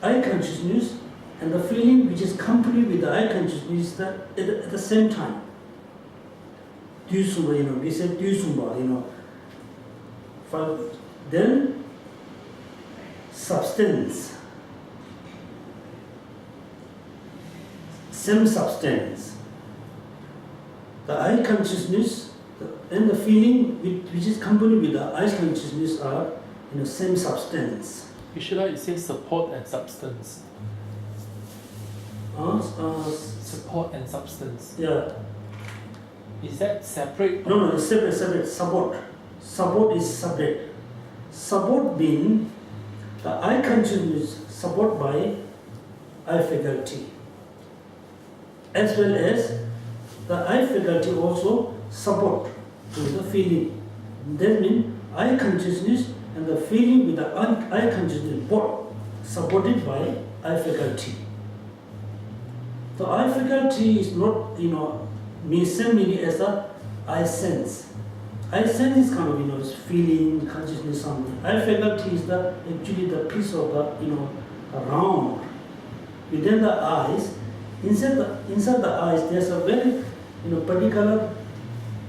[SPEAKER 1] eye consciousness and the feeling which is accompanied with the eye consciousness at the same time. Dusumba, we said dusumba, Then substance. Same substance. The eye consciousness and the feeling which is accompanied with the eye consciousness are same substance.
[SPEAKER 2] Usually it says support and substance. Support and substance.
[SPEAKER 1] Yeah.
[SPEAKER 2] Is that separate?
[SPEAKER 1] No, it's separate. Support is separate. Support means the eye consciousness support by eye faculty, as well as the eye faculty also support to the feeling. That means eye consciousness and the feeling with the eye consciousness both supported by eye faculty. So eye faculty is not, same meaning as the eye sense. Eye sense is kind of, is feeling, consciousness, something. Eye faculty is actually the piece of the, round within the eyes. Inside the eyes, there's a very, particular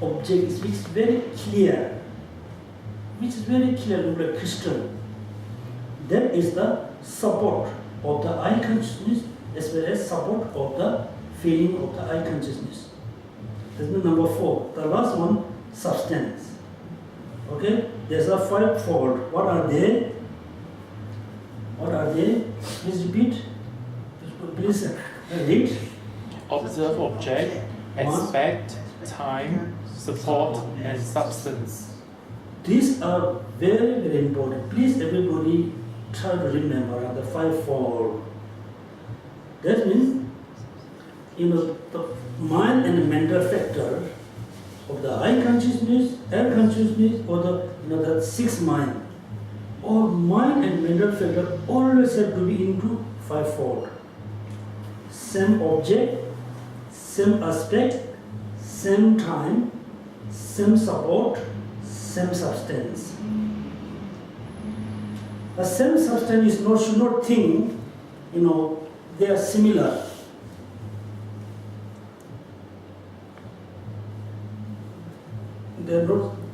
[SPEAKER 1] object which is very clear, look like crystal. That is the support of the eye consciousness as well as support of the feeling of the I consciousness. That's number 4. The last one, substance. Okay, there's a 5-fold. What are they? What are they? Please repeat. Please read.
[SPEAKER 2] Observe object, aspect, time, support, and substance.
[SPEAKER 1] These are very, very important. Please, everybody, try to remember the 5-fold. That means, the mind and the mental factor of the I consciousness, air consciousness, or the 6 mind. Or mind and mental factor always have to be into 5-fold. Same object, same aspect, same time, same support, same substance. The same substance should not think, they are similar.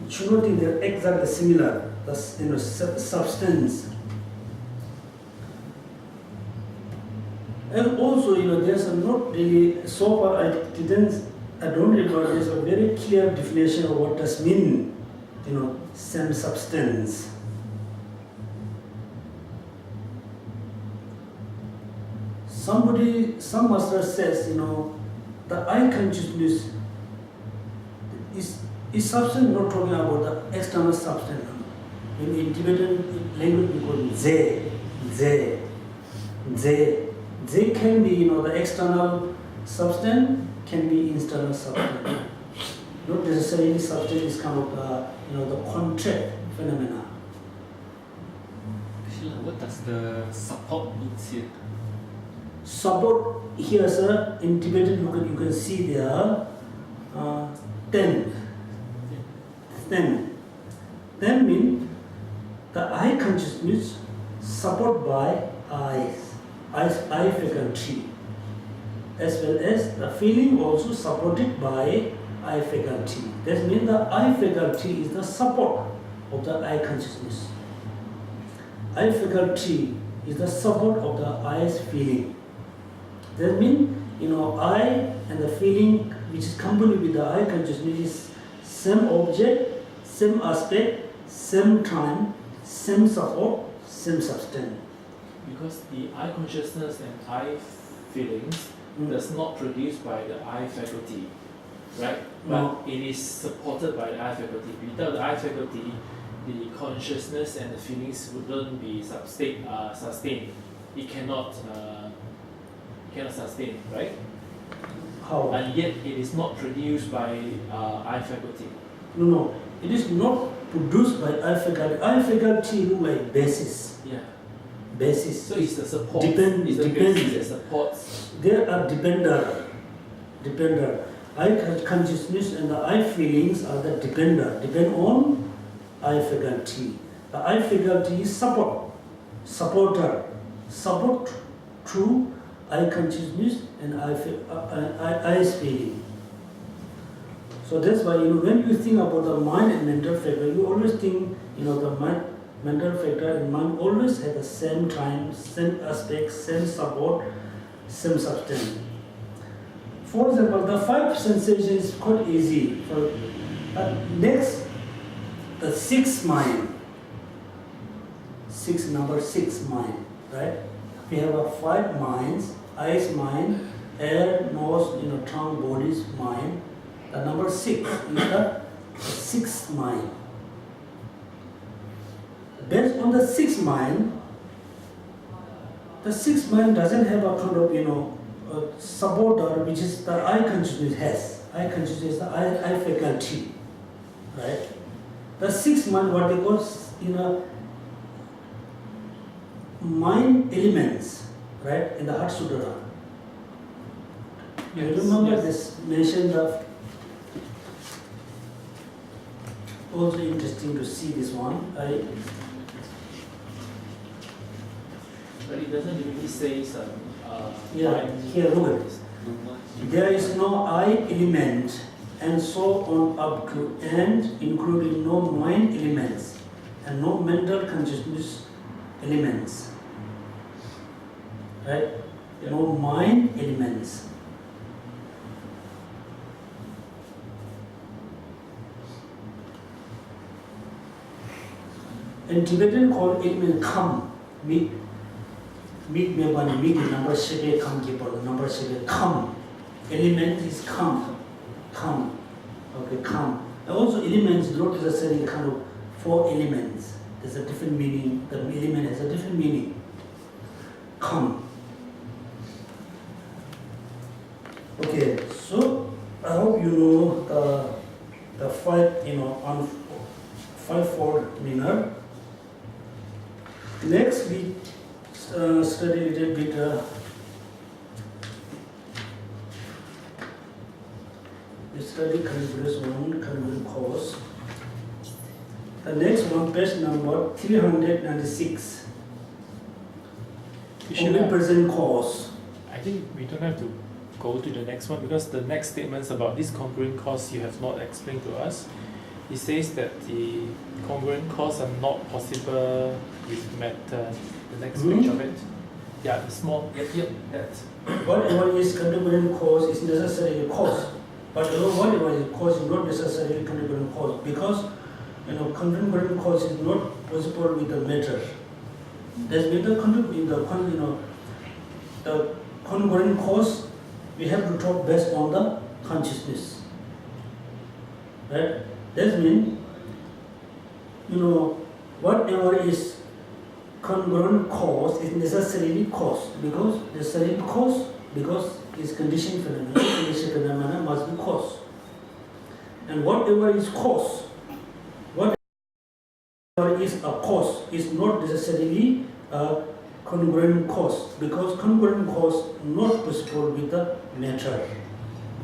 [SPEAKER 1] Should not think they are exactly similar. The substance. And also, there's not really, so far I don't remember, there's a very clear definition of what does mean, same substance. Some master says, the I consciousness is substance, not talking about the external substance. In Tibetan language we call it ze. They can be, the external substance, can be internal substance. Not necessarily substance is kind of the contract phenomena.
[SPEAKER 4] What does the support mean here?
[SPEAKER 1] Support here, sir, in Tibetan you can see there 10. 10 means the I consciousness support by I faculty, as well as the feeling also supported by I faculty. That means the I faculty is the support of the I consciousness. I faculty is the support of the I's feeling. That means, I and the feeling which is accompanied with the I consciousness is same object, same aspect, same time, same support, same substance.
[SPEAKER 2] Because the I consciousness and I feelings does not produced by the I faculty, right? But it is supported by the I faculty. Without the I faculty, the consciousness and the feelings wouldn't be sustained. It cannot sustain, right?
[SPEAKER 1] How?
[SPEAKER 2] And yet it is not produced by I faculty.
[SPEAKER 1] No. It is not produced by I faculty. I faculty look like basis.
[SPEAKER 2] Yeah.
[SPEAKER 1] Basis.
[SPEAKER 2] So it's the support.
[SPEAKER 1] Depends.
[SPEAKER 2] It's the basis that supports.
[SPEAKER 1] There are depender. I consciousness and the I feelings are the depend on I faculty. The I faculty is supporter, support through I consciousness and I's feeling. So that's why, when you think about the mind and mental factor, you always think, the mind, mental factor and mind always have the same time, same aspect, same support, same substance. For example, the 5 sensations is quite easy. Next, the 6 mind. Number 6 mind, right? We have 5 minds: eyes mind, air, nose, tongue, body's mind. The number 6 is the 6th mind. Based on the 6th mind, the 6th mind doesn't have a kind of, supporter, which is the I consciousness has. I consciousness is the I faculty, right? The 6th mind, what they call, mind elements, right? In the Heart Sutra. You remember this mentioned of. Also interesting to see this one.
[SPEAKER 2] But it doesn't really say some.
[SPEAKER 1] Here look at this. There is no I element, and so on up to end, including no mind elements and no mental consciousness elements. Right?
[SPEAKER 2] Yeah.
[SPEAKER 1] No mind elements. In Tibetan call it means come, meet me one meet the number seven come people, the number seven come. Element is come. Okay, come. And also elements not necessarily kind of four elements. There's a different meaning. The element has a different meaning. Come. Okay, so I hope you know the five, on five-fold manner. Next, we study a little bit. We study continuous one, continuous cause. The next one, page number 396. Only present cause.
[SPEAKER 2] I think we don't have to go to the next one because the next statements about this congruent cause you have not explained to us. It says that the congruent cause are not possible with matter. The next page of it. Yeah, the small, yep, that.
[SPEAKER 1] Whatever is congruent cause is necessarily cause. But whatever is cause is not necessarily congruent cause because congruent cause is not possible with the matter. There's matter the congruent cause. We have to talk based on the consciousness. Right? That means, whatever is congruent cause is necessarily cause because it's conditioned phenomena must be cause. And whatever is cause, whatever is a cause is not necessarily a congruent cause because congruent cause not possible with the matter.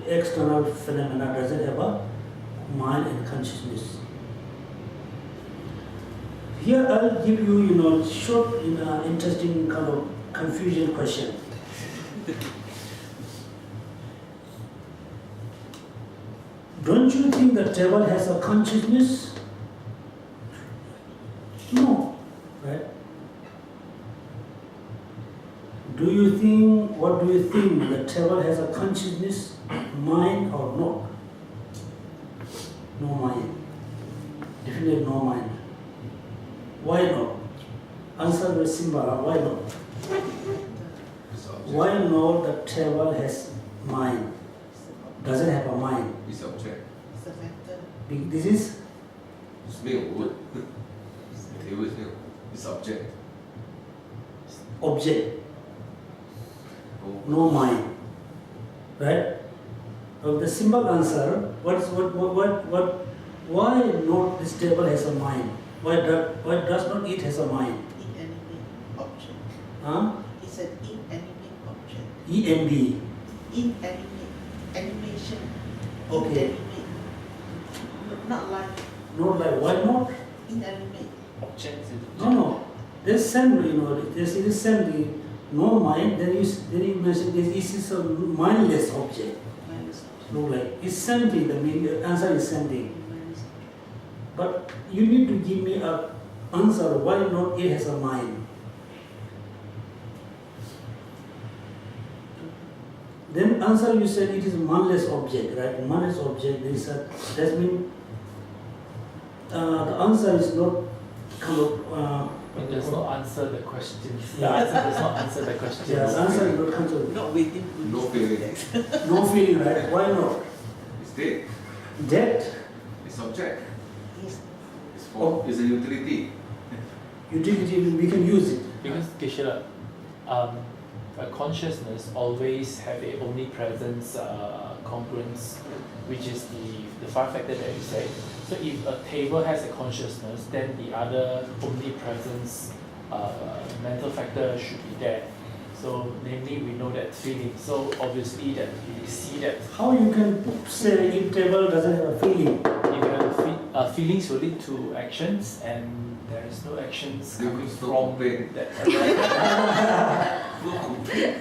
[SPEAKER 1] The external phenomena doesn't have a mind and consciousness. Here I'll give you, short, interesting kind of confusion question. Don't you think the table has a consciousness? No, right? What do you think, the table has a consciousness, mind or not? No mind. Definitely no mind. Why not? Answer very simple, why not? Why not the table has mind? Doesn't have a mind.
[SPEAKER 6] It's object.
[SPEAKER 3] It's a factor.
[SPEAKER 1] This is?
[SPEAKER 6] It's made of wood. The table is made of it's object.
[SPEAKER 1] Object.
[SPEAKER 6] Oh.
[SPEAKER 1] No mind. Right? So the simple answer, why not this table has a mind? Why does not it has a mind?
[SPEAKER 3] Inanimate object.
[SPEAKER 1] Huh?
[SPEAKER 3] It's an inanimate object.
[SPEAKER 1] EMB.
[SPEAKER 3] Inanimate. Animation.
[SPEAKER 1] Okay.
[SPEAKER 3] Inanimate. Not like
[SPEAKER 1] Not like, why not?
[SPEAKER 3] inanimate.
[SPEAKER 2] Object.
[SPEAKER 1] No. There's same, there's it is same, no mind, then you mention this is a mindless object.
[SPEAKER 3] Minus object.
[SPEAKER 1] No, like, it's same thing, the answer is same thing.
[SPEAKER 3] Minus object.
[SPEAKER 1] But you need to give me an answer why not it has a mind. Then answer you said it is a mindless object, right? Mindless object, that means the answer is not kind of
[SPEAKER 2] It does not answer the question. The answer does not answer the question.
[SPEAKER 1] yes, answer is not kind of
[SPEAKER 3] Not waiting for
[SPEAKER 6] No
[SPEAKER 3] this
[SPEAKER 6] feeling.
[SPEAKER 3] object.
[SPEAKER 1] no feeling, right? Why not?
[SPEAKER 6] It's dead.
[SPEAKER 1] That
[SPEAKER 6] It's object.
[SPEAKER 3] Yes.
[SPEAKER 6] It's a utility.
[SPEAKER 1] utility we can use it.
[SPEAKER 2] Because Kishila, a consciousness always have a omnipresence congruence, which is the five factor that you said. So if a table has a consciousness, then the other omnipresence mental factor should be there. So namely we know that feeling. So obviously that we see that
[SPEAKER 1] How you can say if table doesn't have a feeling?
[SPEAKER 2] if you have feelings will lead to actions and there is no actions
[SPEAKER 6] There
[SPEAKER 2] coming
[SPEAKER 6] is no
[SPEAKER 2] from
[SPEAKER 6] complaint.
[SPEAKER 2] that.
[SPEAKER 6] No complaint.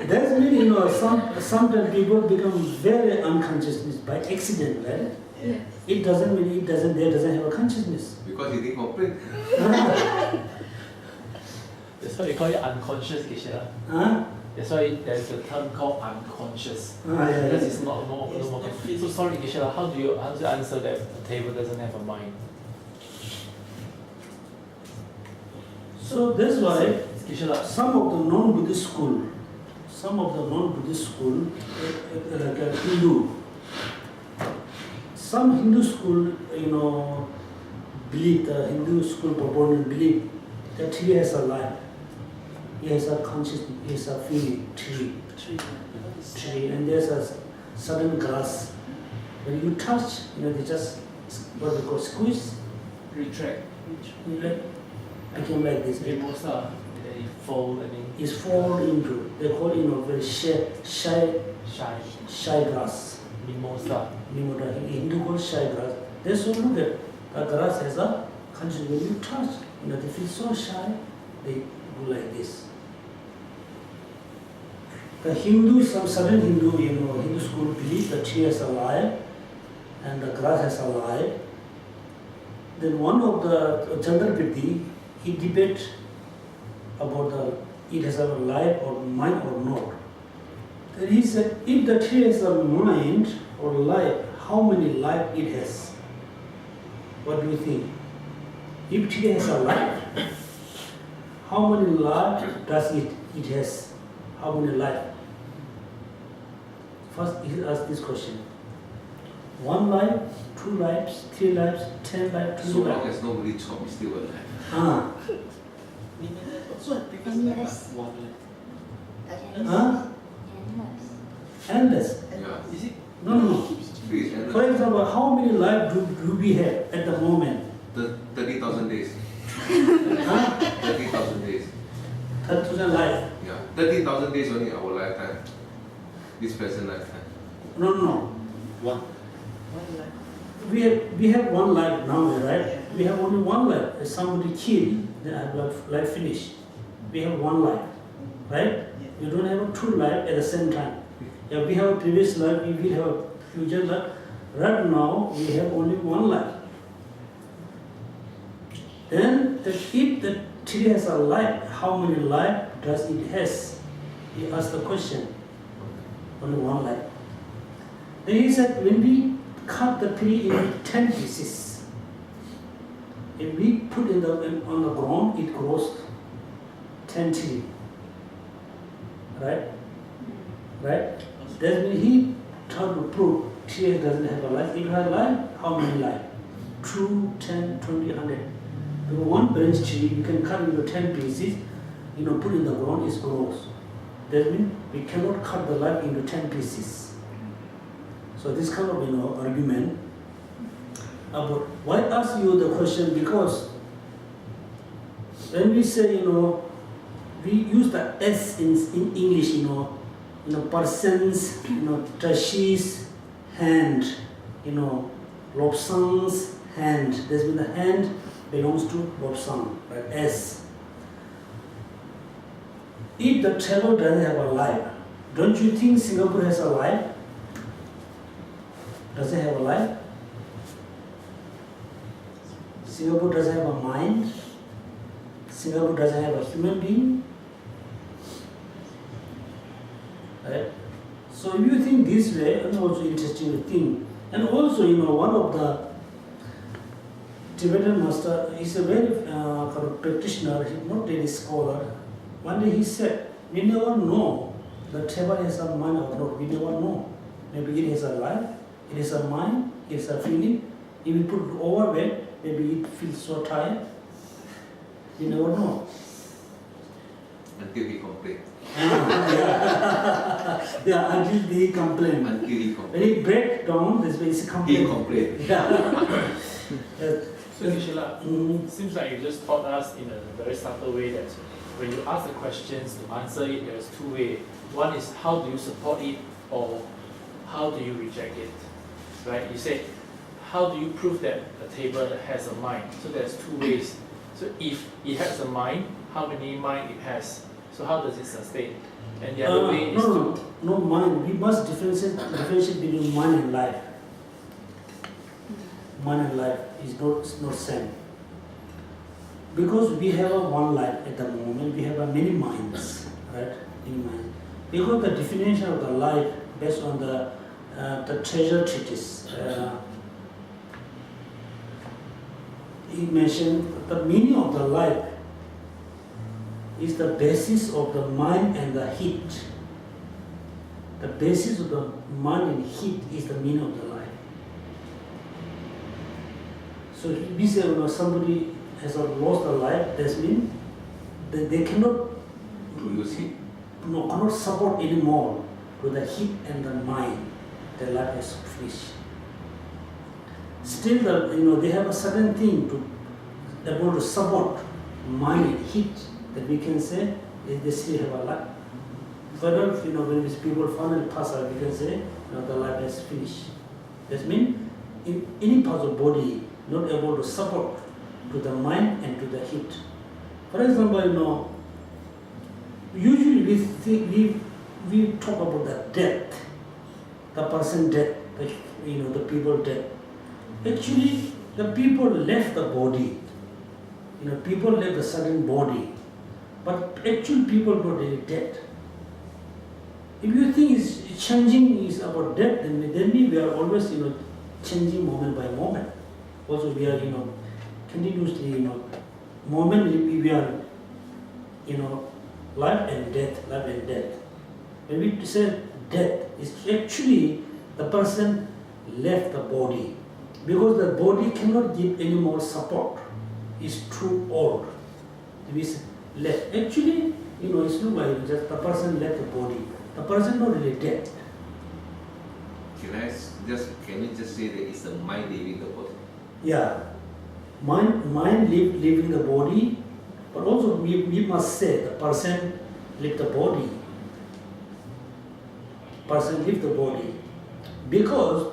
[SPEAKER 1] That's mean sometimes people become very unconscious by accident, right?
[SPEAKER 5] Yes.
[SPEAKER 1] It doesn't mean they doesn't have a consciousness.
[SPEAKER 6] Because he didn't complain.
[SPEAKER 2] That's why we call it unconscious, Kishila.
[SPEAKER 1] Huh?
[SPEAKER 2] That's why there's a term called unconscious.
[SPEAKER 1] Yeah.
[SPEAKER 2] Because it's not no
[SPEAKER 3] Yes,
[SPEAKER 2] more.
[SPEAKER 3] not
[SPEAKER 2] So sorry, Kishila, how do you answer that the table doesn't have a mind?
[SPEAKER 1] So that's why
[SPEAKER 2] Kishala.
[SPEAKER 1] some of the non-Buddhist school, like Hindu, some Hindu school, believe, the Hindu school proponent believe that he has a life, he has a consciousness, he has a feeling, tree, and there's a sudden grass. When you touch, they just, what they call squeeze,
[SPEAKER 2] Retract.
[SPEAKER 1] became like this.
[SPEAKER 2] Mimosa. They fold and then
[SPEAKER 1] It's fall into, they call very shy
[SPEAKER 2] shy.
[SPEAKER 1] grass.
[SPEAKER 2] Mimosa.
[SPEAKER 1] Hindu call shy grass. They so look at a grass has a conscious. When you touch, they feel so shy, they do like this. The Hindu, some southern Hindu, Hindu school believe the tree is alive and the grass is alive. Then one of the Chandrapiti, he debate about it has a life or mind or not. Then he said, if the tree has a mind or life, how many life it has? What do you think? If tree has a life, how many life does it has? How many life? First, he asked this question. 1 life, 2 lives, 3 lives, 10 lives,
[SPEAKER 6] So
[SPEAKER 1] 20
[SPEAKER 6] long
[SPEAKER 1] lives.
[SPEAKER 6] as nobody chop, it's still alive.
[SPEAKER 5] Endless.
[SPEAKER 1] Endless.
[SPEAKER 6] Yeah.
[SPEAKER 2] Is it?
[SPEAKER 1] No.
[SPEAKER 6] Please, and
[SPEAKER 1] For example, how many lives do we have at the moment?
[SPEAKER 6] 30,000 days.
[SPEAKER 1] Huh?
[SPEAKER 6] 30,000 days.
[SPEAKER 1] 30,000 lives.
[SPEAKER 6] Yeah. 30,000 days only our lifetime. This present lifetime.
[SPEAKER 1] No.
[SPEAKER 4] One.
[SPEAKER 1] We have 1 life now, right? We have only 1 life. If somebody killed, then our life finished. We have 1 life, right? You don't have 2 life at the same time. Yeah, we have a previous life, we will have a future life. Right now, we have only 1 life. Then, if the tree has a life, how many life does it has? He asked the question. Only 1 life. Then he said, when we cut the tree into 10 pieces, if we put on the ground, it grows 10 trees. Right? That means he tried to prove tree doesn't have a life. If it has life, how many life? 2, 10, 20, 100. Because 1 branch tree, you can cut into 10 pieces, put in the ground, it grows. That means we cannot cut the life into 10 pieces. So this kind of argument about why I ask you the question, because when we say we use the S in English, persons, touches, hand, Lobsang's hand. That's when the hand belongs to Lobsang, right? S. If the travel doesn't have a life, don't you think Singapore has a life? Does it have a life? Singapore doesn't have a mind. Singapore doesn't have a human being. Right? So if you think this way, and also interesting thing. And also, one of the Tibetan master is a very practitioner, he's not really scholar. One day he said, we never know the table has a mind or not. We never know. Maybe it has a life, it has a mind, it has a feeling. If we put it overweight, maybe it feels so tired. You never know.
[SPEAKER 6] Until he complain.
[SPEAKER 1] Yeah, until they complain.
[SPEAKER 6] Until he
[SPEAKER 1] When
[SPEAKER 6] complain.
[SPEAKER 1] it breaks down, that's when it's a
[SPEAKER 6] He
[SPEAKER 1] complaint.
[SPEAKER 6] complain.
[SPEAKER 2] So Kishila, seems like you just taught us in a very subtle way that when you ask the questions, to answer it, there's 2 ways. One is how do you support it, or how do you reject it, right? You said, how do you prove that a table has a mind? So there's 2 ways. So if it has a mind, how many mind it has? So how does it sustain? And the other way is
[SPEAKER 1] No mind. We must differentiate between mind and life. Mind and life is not same. Because we have 1 life at the moment, we have many minds, right? Many minds. Because the definition of the life based on the treasure treatise, he mentioned the meaning of the life is the basis of the mind and the heat. The basis of the mind and heat is the meaning of the life. So if we say somebody has lost a life, that means that they cannot
[SPEAKER 6] Lose it.
[SPEAKER 1] cannot support anymore to the heat and the mind. Their life is finished. Still, they have a certain thing to able to support mind and heat that we can say they still have a life. Further, when these people finally pass out, we can say the life is finished. That means in any part of body not able to support to the mind and to the heat. For example, usually we talk about the death, the person death, the people death. Actually, the people left the body. People left a certain body, but actual people not really dead. If you think it's changing is about death, then we are always changing moment by moment. Also, we are continuously moment we are life and death, life and death. When we say death, it's actually the person left the body because the body cannot give any more support. It's too old. It is left. Actually, it's not like just the person left the body. The person not really dead.
[SPEAKER 6] Can you just say that it's the mind leaving the body?
[SPEAKER 1] Yeah, mind leaving the body, but also we must say the person leave the body. Person leave the body, because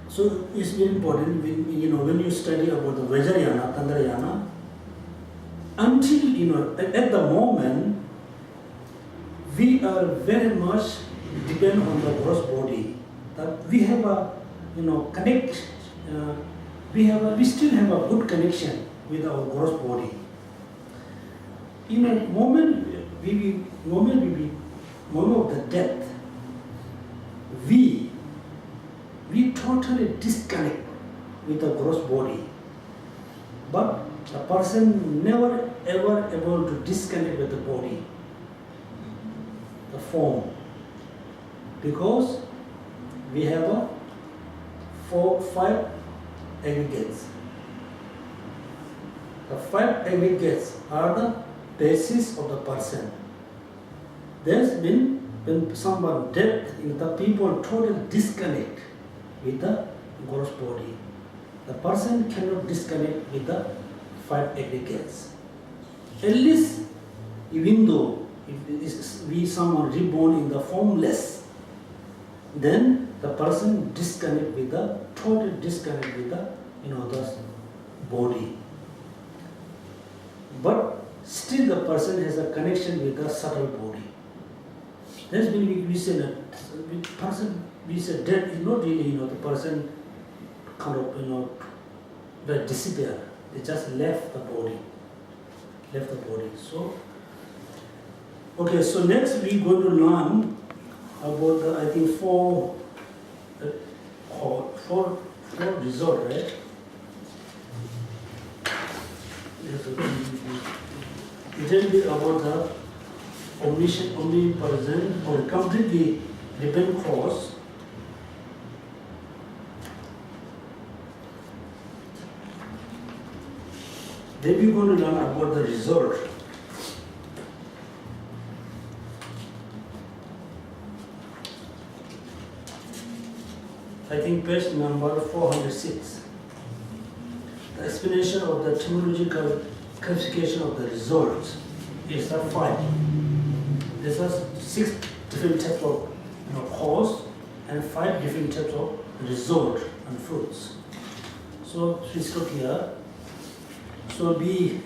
[SPEAKER 1] so it's very important when you study about the Vajrayana, Tantrayana, until at the moment we are very much depend on the gross body. That we have a connect. We still have a good connection with our gross body. Moment of the death, we totally disconnect with the gross body. But the person never ever able to disconnect with the body, the form, because we have 5 aggregates. The 5 aggregates are the basis of the person. That means when someone dead, the people totally disconnect with the gross body. The person cannot disconnect with the 5 aggregates. At least, even though if we someone reborn in the formless, then the person disconnect with the total disconnect with the the body. But still the person has a connection with the subtle body. That's when we say that person we say death is not really the person kind of they disappear. They just left the body. So okay, so next we're going to learn about the, I think four result, right? Yes, it will be about the omniscient, omnipresent, or completely dependent cause. Then we're going to learn about the result. I think page number 406. The explanation of the etymological classification of the results is the 5. There are 6 different types of cause and 5 different types of result and fruits. So please look here. So we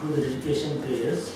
[SPEAKER 1] do the dedication prayers.